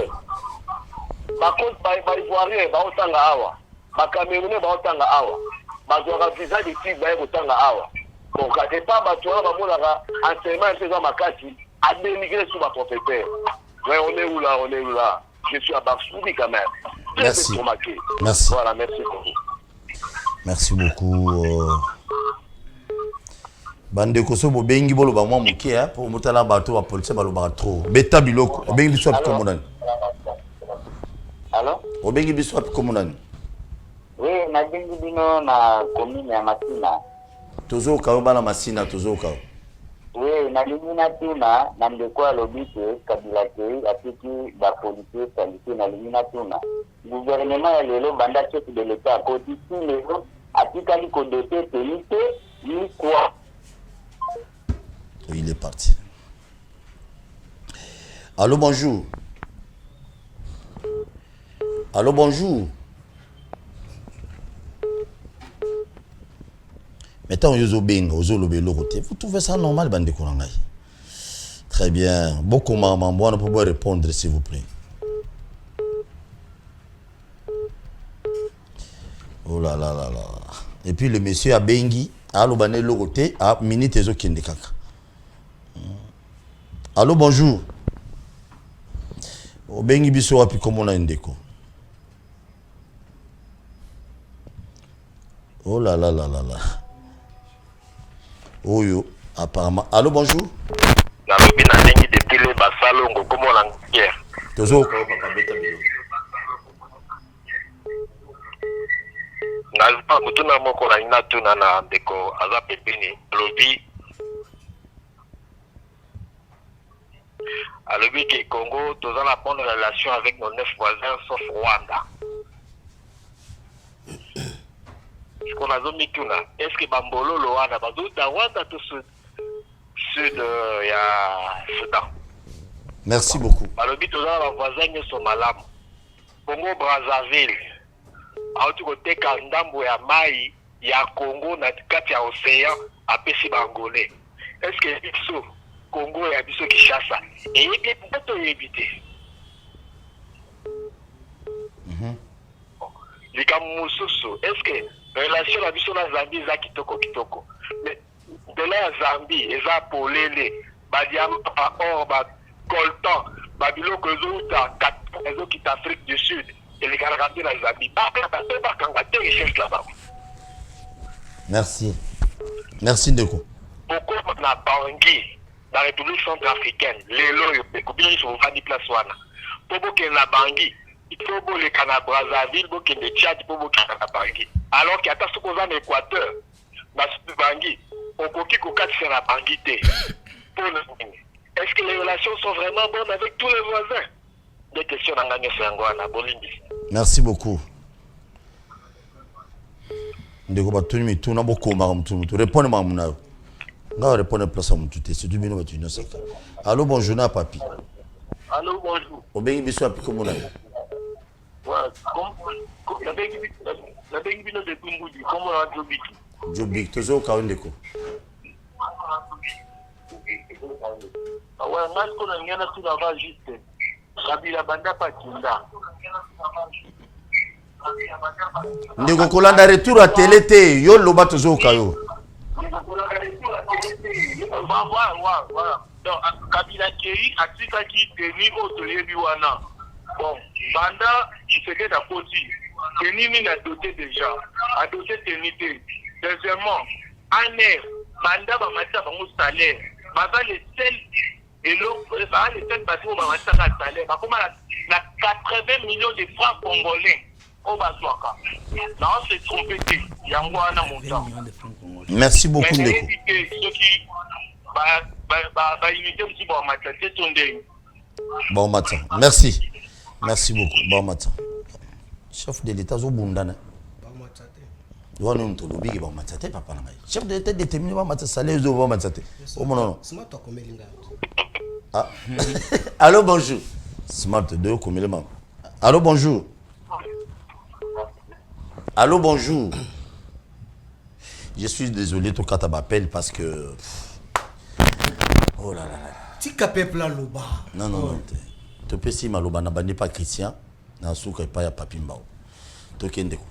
Par contre, bah, Ivoirien, bah, au Tanga Awa. Ma Camerounais ba otanga awa bazwaka visa de type ba otanga awa bon quand pas batwa ba molaka enseignement faisant makati a dénigré sur ma propriétaire. Ouais, on est où là je suis à Barsoudi quand même. Merci. Voilà, merci beaucoup. Merci beaucoup. bande ko so bo bengi bolo ba mwa muke hein pour mutala bato ba police ba lo ba trop beta biloko bengi biso ap komonani Allô? Obengi biso ap komonani Oui, na bengi bino na commune ya Masina. Tozo ka bana Masina tozo ka Oui, na limina tuna na ndeko alobite kabila te apiki ba policier sanité na limina tuna. Gouvernement ya lelo banda chef de l'état koti lelo atikali ko doter tenite ni quoi. Il est parti. Allô, bonjour. Allô, bonjour. Mettons Yozo Bing, Ozo Lobelo Roté. Vous trouvez ça normal, bande Kourangaï? Très bien. Beaucoup maman, moi, on peut pas répondre, s'il vous plaît. Oh là là là là. Et puis le monsieur a Bengi, a Lobane Loroté, a Minute Ezo Kendekaka. Allô, bonjour. Bengi biso api comme on a indeko. Oh là là là là là. Oh yo, apparemment. Allô, bonjour. nalobi na ndenge depuis le basalongo komona guerre Tozo. nazipa kutuna moko na ina tuna na ndeko aza pembeni alobi que Congo toza la bonne relation avec nos 9 voisins sauf Rwanda. Ce qu'on a zomi tuna, est-ce que bambololo wana bazuta Rwanda to sud ya Soudan. Merci beaucoup. Alobi toza la voisin nyoso malamu. Congo Brazzaville. Auti koteka ndambo ya mai ya Congo na kati ya océan apesi bangolais. Est-ce que biso Congo ya biso Kinshasa et bien peut éviter. Likamususu, est-ce que relation la biso na Zambie za kitoko mais de la Zambie eza polele ba diamant or ba coltan ba biloko zouta ezo kita Afrique du Sud et les caractères la Zambie ba kanga te recherche là-bas. Merci. Merci Ndeko. Pourquoi na Bangui dans la République centrafricaine les loyo bekubili sont vandi place wana pobo ke na Bangui il faut que les Canada Brazzaville que les Tchad pour na Bangui alors qu'il y a ta sokoza na Équateur na Bangui on koki ko katisa na Bangui te. Est-ce que les relations sont vraiment bonnes avec tous les voisins? Des questions dans la Sangwana Bolindi. Merci beaucoup. Ndeko batuni mituna boko maramtu répondre mamuna. Nga répondre place amutu te c'est du bino batuni saka. Allô bonjour na papi. Allô bonjour. Obengi biso api komona. Ouais, comme la bengi bino de Tumbudi comment on Jobiki. Jobik tozo ka Ndeko. Ouais, moi ce qu'on a ngana tout là-bas juste. Kabila banda pakinda. Ndeko kolanda retour à télé te yo loba tozo ka yo. Voilà. Donc, Kabila Keri a dit qu'il est au Toyebi Wana. Bon, Banda, il se fait à Poti. Kenini a doté déjà. A doté Tenité. Deuxièmement, en air, Banda va mettre un salaire. Banda les seuls, et l'autre, les seuls bâtiments va mettre un salaire. Par contre, il y a 80 millions de francs congolais. On va se voir. Non, c'est trompé. Il y a un montant. Merci beaucoup Ndeko. Bon matin. Merci. Merci beaucoup. Bon matin. Chef de l'État Zobundana. Bon matin. Bon matin. Papa na. Chef de l'État déterminé bon matin salaire zo bon matin. Oh non. Smart komelinga. Ah. Allô bonjour. Smart de komelema. Allô bonjour. Allô bonjour. Je suis désolé tout quand tu m'appelles parce que oh là là là. Tika peuple loba. Non. Tu peux si maloba na bandi pas chrétien na souka pas ya papi mbao. Tokende ko.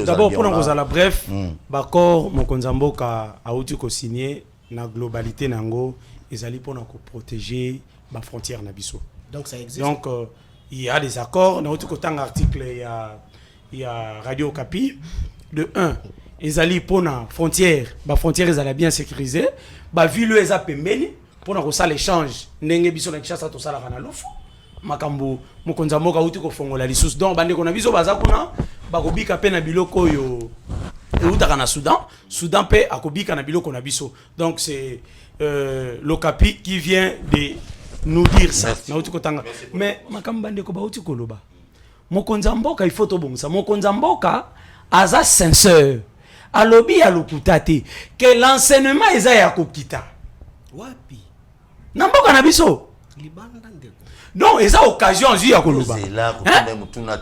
D'abord pour nous la bref, d'accord Mokonzamboka a outi ko signer na globalité nango ezali pour nous protéger ma frontière na biso. Donc ça existe. Donc il y a des accords, na outi ko tang article il y a Radio Okapi. De 1, ezali pona frontière ba frontière ezala bien sécurisée ba ville eza pembeni pona ko sala échange ndenge biso na Kinshasa to sala kana lofu makambo mokonza mboka uti ko fongola lisusu donc bande ko na biso baza kuna bakobika pe na biloko yo eutaka na Soudan pe akobika na biloko na biso donc c'est l'Okapi qui vient de nous dire ça na uti ko tanga mais makambo bande ko ba uti ko loba mokonza mboka il faut to bongisa mokonza mboka aza sincère alobi ya lokuta te que l'enseignement eza ya kokita wapi na mboka na biso libanda ndeko donc eza occasion zui ya koloba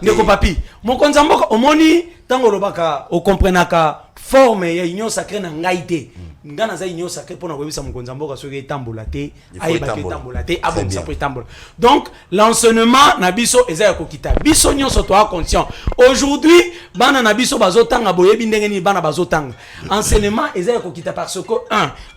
ndeko papi mokonza mboka omoni tango lobaka okomprenaka forme ya union sacrée na ngai te nga naza union sacrée pona koyebisa mokonza mboka soki etambola te ayebaka etambola te abongisa po etambola donc l'enseignement na biso eza ya kokita biso nyonso toa conscient aujourd'hui bana na biso bazotanga boyebi ndenge ni bana bazotanga enseignement eza ya kokita parce que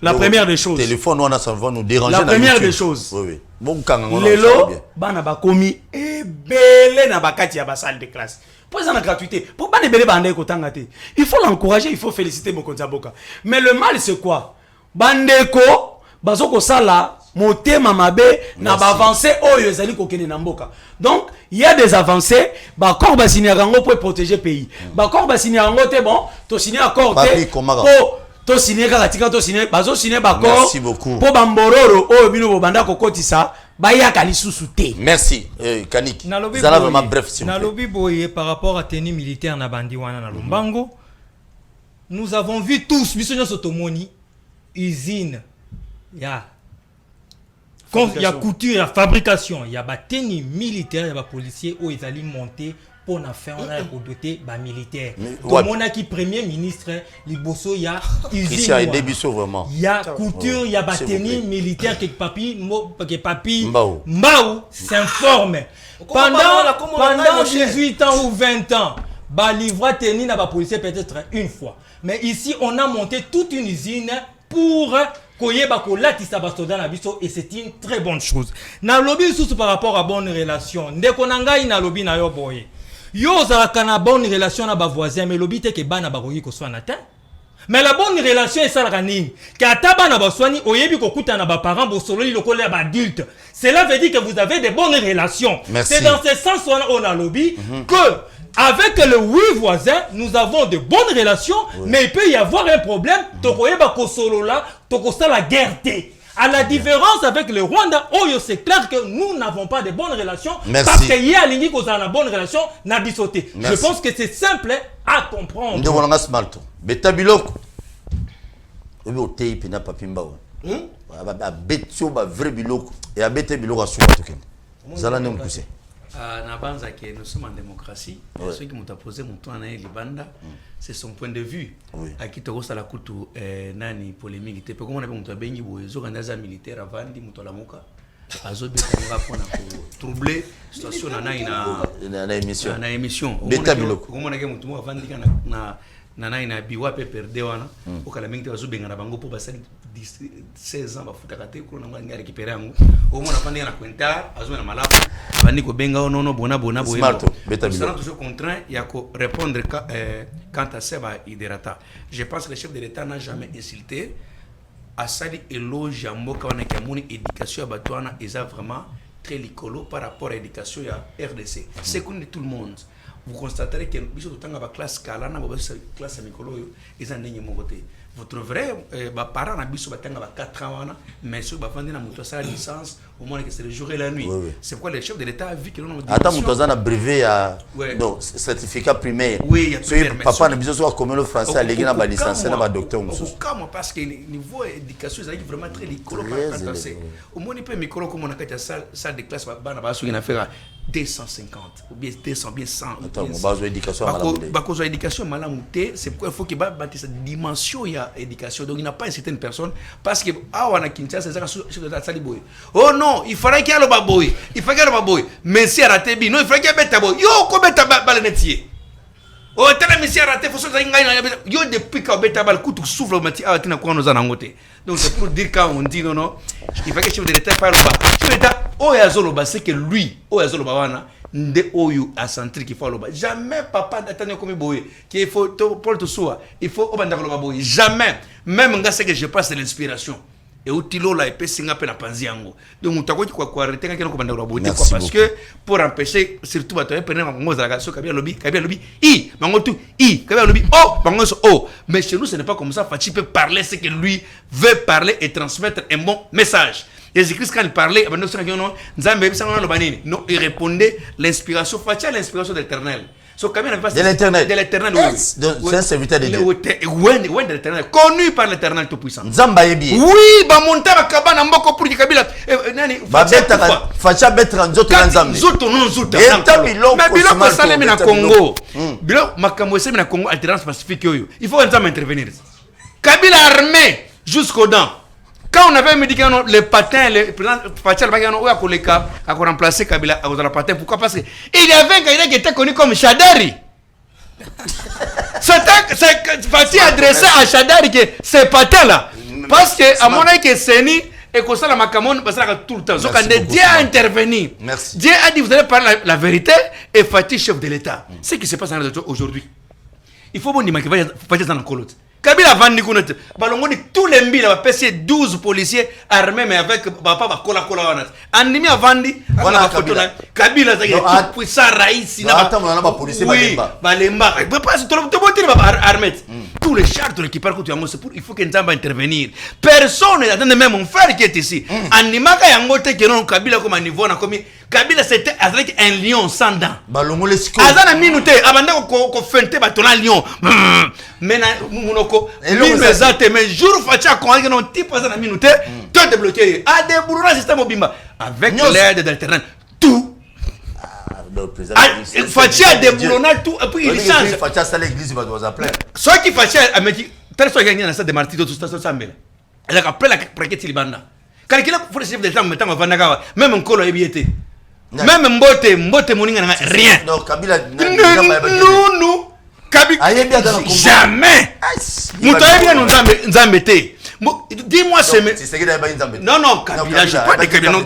la première des choses téléphone on a ça va nous déranger la première des choses oui bon kanga ngona lelo bana bakomi ebele na bakati ya salle de classe pour ça la gratuité pour bana ebele bande ko tanga te il faut l'encourager il faut féliciter mokonza mboka mais le mal c'est quoi bandeko bazoko sala motema mabe na ba avancer oyo ezali kokene na mboka donc il y a des avancées ba corps ba signer rango pour protéger pays ba corps ba signer rango te bon to signer accord te pour to signer kaka tika to signer bazo signer ba corps pour bambororo oyo bino bo banda kokotisa ba yaka lisusu te merci Kanik zala vraiment bref s'il vous plaît nalobi boye par rapport à tenue militaire na bandi wana na Lombango nous avons vu tous biso nyoso tomoni usine ya il y a couture, il y a fabrication, il y a tenue militaire, il y a policiers où ils allaient monter pour faire on a doté ba militaire. Comme on a qui premier ministre Liboso il y a usine. Il y a couture, il y a tenue militaire que papi Mbao s'informe. Pendant 18 ans ou 20 ans, ba livre tenue na ba policier peut-être une fois. Mais ici on a monté toute une usine pour et c'est une très bonne chose. Na lobby sous par rapport à bonne relation. Ndeko nangai na lobby na yo boye. Yo za kana bonne relation na ba voisin mais lobby te ke bana ba koyi ko swana te. Mais la bonne relation est ça nini. Ka taba na ba swani oyebi ko kuta na ba parents bo solo li lokole ba adulte. Cela veut dire que vous avez des bonnes relations. C'est dans ce sens on a lobby que avec le oui voisin, nous avons de bonnes relations, mais il peut y avoir un problème. La guerre. À la différence avec le Rwanda, c'est clair que nous n'avons pas de bonnes relations. Parce qu'il y a une bonne relation, je pense que c'est simple à comprendre. Nous sommes en démocratie. Ceux qui m'ont posé mon temps à Libanda, c'est son point de vue. À qui te la coutu nani polémique. Te comment on a mon bengi bozo kandaza militaire avant di mutolamuka. Azo be tanga pona troubler situation na émission. Comment on a mutu avant di na ina biwa pe perdre wana okala mingi bazo benga na bango po basali 16 ans bafuta kate ko na ngani récupérer yango au moins na na kwenta azo na malabu bandi ko benga ono bona boye ça toujours contraint ya ko répondre quant à Seba Iderata. Je pense que le chef de l'État n'a jamais insulté à sali éloge ya mboka wana ka moni éducation ya batwana eza vraiment très licolo par rapport à l'éducation ya RDC. C'est connu de tout le monde. Vous constaterez que biso tanga ba classe kalana ba classe mikolo ils en ndenge mokoté. Vous trouverez ba parents na biso batanga ba 4 ans wana mais ceux ba fandi na moto sa licence au moins que c'est le jour et la nuit. C'est pourquoi le chef de l'État a vu que l'on attends moto za na brevet ya non certificat primaire. Oui, papa na biso so comme le français à l'église na ba licence na ba docteur musu. Comment parce que niveau éducation ça vraiment très licolo par rapport au moins il peut micro comme on a fait salle de classe ba na ba so na faire 250 ou bien 200 bien 100. Attends, mon base d'éducation à l'éducation malamouté, c'est pourquoi il faut qu'il bâtisse cette dimension il y a éducation. Donc il n'a pas une certaine personne parce que ah on a Kinshasa c'est ça sur la saliboy. Oh non, il fallait qu'il y ait le baboy. Il fallait qu'il y ait le baboy. Mais si à la télé, non, il fallait qu'il y ait le baboy. Yo comment ta balle netier. Oh tellement monsieur à la télé faut ça yo depuis quand beta balle coup souffle au métier ah tina quoi nous en angoté. Donc c'est pour dire quand on dit non il fallait que chef de l'État parle pas. Chef de l'État Oyazoloba, c'est que lui, Oyazoloba wana, nde oyo a senti qu'il faut loba. Jamais papa d'attendre comme boy, qu'il faut pour tout soit, il faut obandakoloba boy. Jamais. Même nga c'est que je passe l'inspiration. Et utilo la épée singa pe na panziango. Donc mutako quoi arrêter quand on bandakoloba boy quoi parce que pour empêcher surtout batoye prenez mango za la so kabia lobby i mango tout i kabia lobby oh mango so oh. Mais chez nous ce n'est pas comme ça. Fachi peut parler ce que lui veut parler et transmettre un bon message. Jésus-Christ, quand il parlait, non, il répondait l'inspiration, l'inspiration de l'Éternel. De l'Éternel. De l'Éternel, oui. C'est un serviteur de Dieu. Oui, de l'Éternel. Connu par l'Éternel Tout-Puissant. Nzamba yebi. Oui, monter à Kabana Mboko pour Kabila. Facha betra nzoto nzambe. Nzoto non nzoto. Mais biloko salemi na Congo. Biloko makambo salemi na Congo alternance pacifique yoyo. Il faut nzamba intervenir. Kabila armé jusqu'aux dents. Quand on avait dit que les patins, le président Fachal Bagano a remplacé Kabila à la patin, pourquoi? Parce qu'il y avait un candidat qui était connu comme Chadari. C'est Fatih adressé à Chadari que ces patins-là. Parce que, à mon avis, que Seni et que ça, la Makamon, parce que tout le temps. Donc, Dieu a intervenu. Merci. Dieu a dit vous allez parler la vérité et Fatih, chef de l'État. C'est ce qui se passe aujourd'hui. Il faut bon dire que Fatih dans la colotte. Kabila vandi kunete balongoni tous les mbi la passer 12 policiers armés mais avec papa kola wana andimi avandi voilà Kabila za tout puissant raïs na ba policier balemba pas tout le monde armé tous les chars de l'équipage que tu as c'est pour il faut que Nzamba intervenir personne n'attend même mon frère qui est ici animaka yango te que non Kabila comme niveau na comme Kabila c'était avec un lion sans dents balongole siko azana minute abanda ko fente batona lion mais munoko mais jour facha ko non type azana minute tout débloqué a débloqué système obimba avec l'aide de l'Éternel tout facha débloqué tout et puis il change facha ça l'église va doit appeler ce qui facha a me dit tel soit gagné dans ça de martyrs tout ça sambela elle a appelé la pratique libanda quand il a pour le chef de temps mettant vanda même un colo ebiété même mbote moninga rien non Kabila non Kabila jamais mutoye bien nzambe te dis-moi non Kabila je pas de Kabila non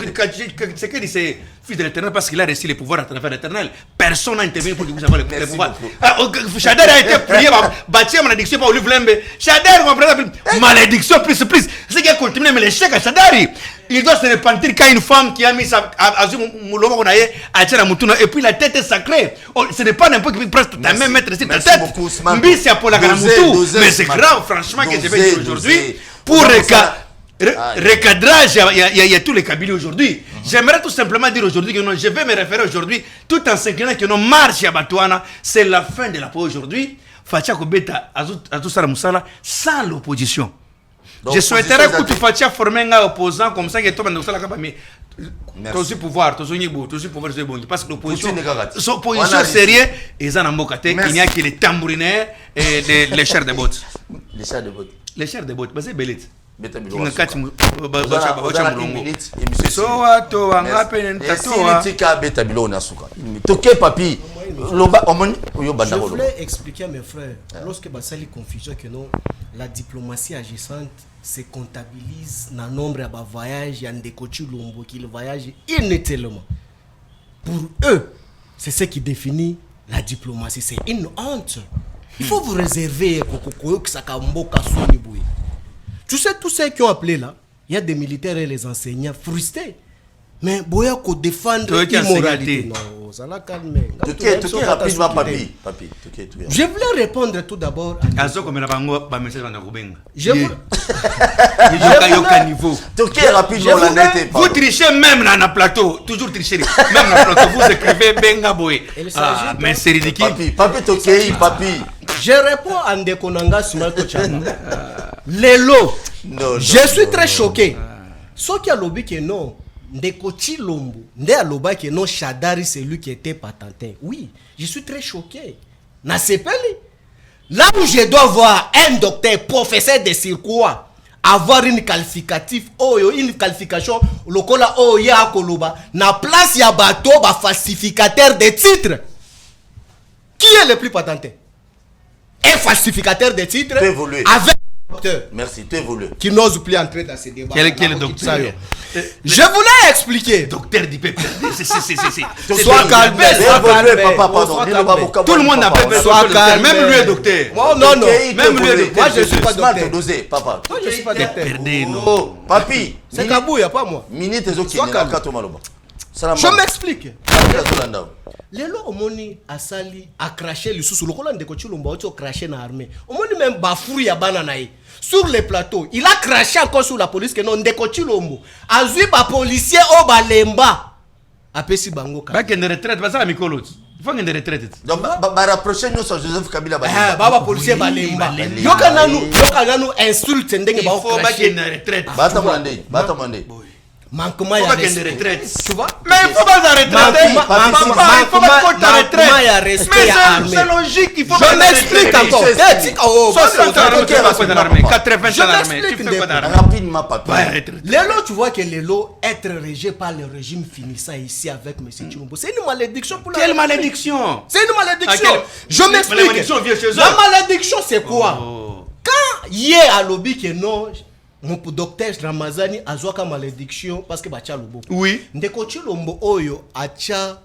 c'est que c'est fils de l'Éternel parce qu'il a reçu les pouvoirs à travers l'Éternel personne n'a intervenu pour qu'il puisse avoir les pouvoirs Shader a été prié bâti malédiction par Olive Lembe Shader malédiction plus c'est qu'il a continué mais l'échec à Shader il doit se repentir quand une femme qui a mis sa et puis la tête est sacrée ce n'est pas n'importe qui presse ta main mettre sur ta tête mais c'est grave franchement que je vais dire aujourd'hui pour recadrage, il y a tous les Kabyles aujourd'hui. J'aimerais tout simplement dire aujourd'hui que non, je vais me référer aujourd'hui, tout en s'inclinant que non, marche à Batouana, c'est la fin de la pause aujourd'hui. Fatia Kobeta, Azou Sala Moussala, sans l'opposition. Je souhaiterais que tu fasses former un opposant comme ça, que tu vas aussi pouvoir, aussi pouvoir, parce que l'opposition, sérieuse, ils en ont il n'y a que les tambourinaires et les chairs de bottes. Les chairs de bottes. Les chairs de bottes, c'est belette. Je voulais expliquer à mes frères, lorsque Basali confusion que non, la diplomatie agissante se comptabilise dans le nombre de voyages, il y a des coachs qui voyagent inutilement. Pour eux, c'est ce qui définit la diplomatie, c'est une honte. Il faut vous réserver que ça tu sais, tous ceux qui ont appelé là, il y a des militaires et les enseignants frustrés. Mais Boya ko défendre l'immoralité. Non, ça l'a calmé. Rapidement, papi. Je voulais répondre tout d'abord. Vous trichez même dans le plateau. Toujours trichez. Même dans le plateau, vous écrivez Benga Boy. Mais c'est ridicule. Papi. Je réponds à Ndekonanga Sumalko Chama. Lelo. Je suis très choqué. Ce qui a lobby que non. Ndekochi Lombo. Nde a lobby que non. Chadari, c'est lui qui était patentin. Oui, je suis très choqué. Na sepeli. Là où je dois voir un docteur, professeur de circuit, avoir une qualificatif, une qualification, lokola ya koloba, na place ya bateau, ba falsificateur de titres. Qui est le plus patenté? Un falsificateur de titres avec docteur. Merci, tu évolues. Qui n'ose plus entrer dans ces débats. Quel est le docteur? Je voulais expliquer. Docteur du PPRD. Sois calme, papa, pardon. Tout le monde appelle Sois calme. même lui est docteur. Oh, non, non. Même lui est docteur. Moi, je ne suis pas docteur. Dosé, papa. Moi, je ne suis pas docteur. Oh, papi. C'est Kabouya, pas moi. Minute ezo Sois calme. Je m'explique. Lelo omoni asali a craché le sous le colonne de Kochulumba a craché dans l'armée. Omoni même bafouri ya bananaï. Sur les plateaux, il a craché encore sur la police que non de Kochulombo. Azui ba policier o balemba. Apesi bango ka. Ba kende retraite, ba ça mikolo. Il faut kende retraite. Donc ba rapprocher nous sur Joseph Kabila balemba. Baba policier balemba. Yoka nanu insulte ndenge ba craché. Il faut ba kende retraite. Bata mwande. Manquement ya retraite. Tu vois? Mais il faut pas arrêter. Il faut pas qu'on t'arrête. Mais c'est logique, il faut je m'explique encore. 60 ans dans l'armée, 80 ans dans l'armée. Tu fais quoi dans l'armée? Rapidement, papa. Lélo, tu vois que Lélo, être régé par le régime finissant ici avec M. Tshilombo, c'est une malédiction pour la Quelle malédiction? C'est une malédiction. Je m'explique. La malédiction, c'est quoi? Quand hier à lobby que non, mon docteur Ramazani a joué comme malédiction parce que bacha lobo. Oui. Ndeko Tshilombo oyo acha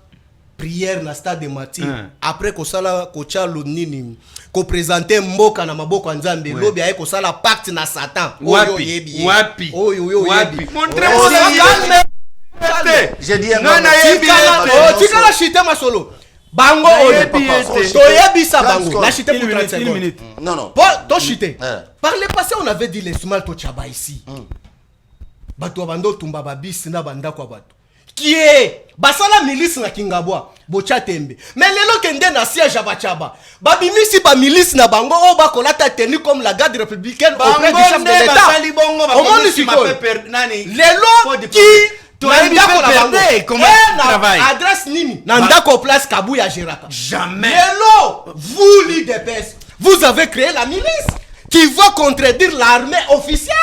prière na stade de matin après ko sala ko chalo nini ko présenter mboka na maboko nzambe lobi aye ko sala pacte na Satan. Wapi. Montrez-moi ça. J'ai dit tikala chite masolo. Bango toyebisa bango la chite pour 30 secondes. Non. To chite. Par le passé on avait dit les Soumal to chaba ici. Bato bando tumba babisi na banda kwa bato. Qui est basala milice na Kingabwa bocha tembe. Mais lelo kende na siège à Bachaba. Babimisi ba milice na bango o ba kolata tenue comme la garde républicaine auprès du chef de l'État. Au monde du lelo qui adresse nini nandako place Kabuya Géraka. Jamais. Lelo, vous l'IDPS, vous avez créé la milice qui va contredire l'armée officielle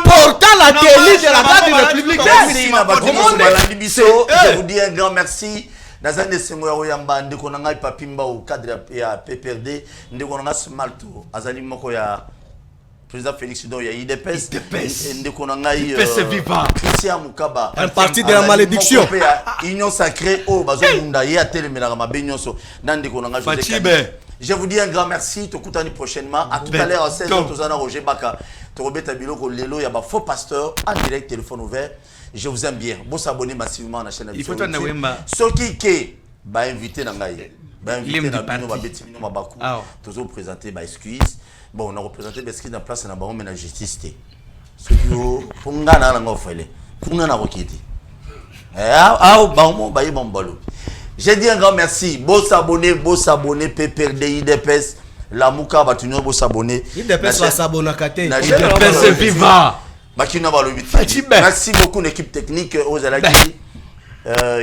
portant la tenue de la garde républicaine. Je vous dis un grand merci. Nazane sengoya yamba ndeko nanga papimba au cadre ya PPRD ndeko nanga smalto azali moko ya président Félix Don ya IDPS ndeko nanga Christian Mukaba un parti de la malédiction union sacrée au bazo munda ya telemela mabenyoso ndeko nanga je vous dis un grand merci tokutani prochainement à tout à l'heure à 16h tozana Roger Baka torobeta biloko lelo ya ba faux pasteur en direct téléphone ouvert. Je vous aime bien. Bon s'abonner massivement à la chaîne. Il faut t'en avoir ce qui va inviter dans Gaï. Va inviter dans Bino Betty Bino Mabakou. Toujours présenter ma excuse. Bon, on a représenté des excuses en place dans Baron mais la justice. Ce qui pour nga na nga ofele. Pour nga na rokiti. Baron ba bon balo. J'ai dit un grand merci. Bon s'abonner PPRD IDPS. La Mouka va tenir bon s'abonner. IDPS va s'abonner kate. IDPS viva. Merci beaucoup l'équipe technique aux Alaki.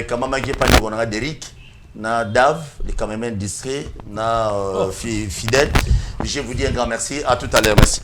Quand même on a Derrick, na Dave, les caméramans discrets, na fidèle. Je vous dis un grand merci. À tout à l'heure. Merci.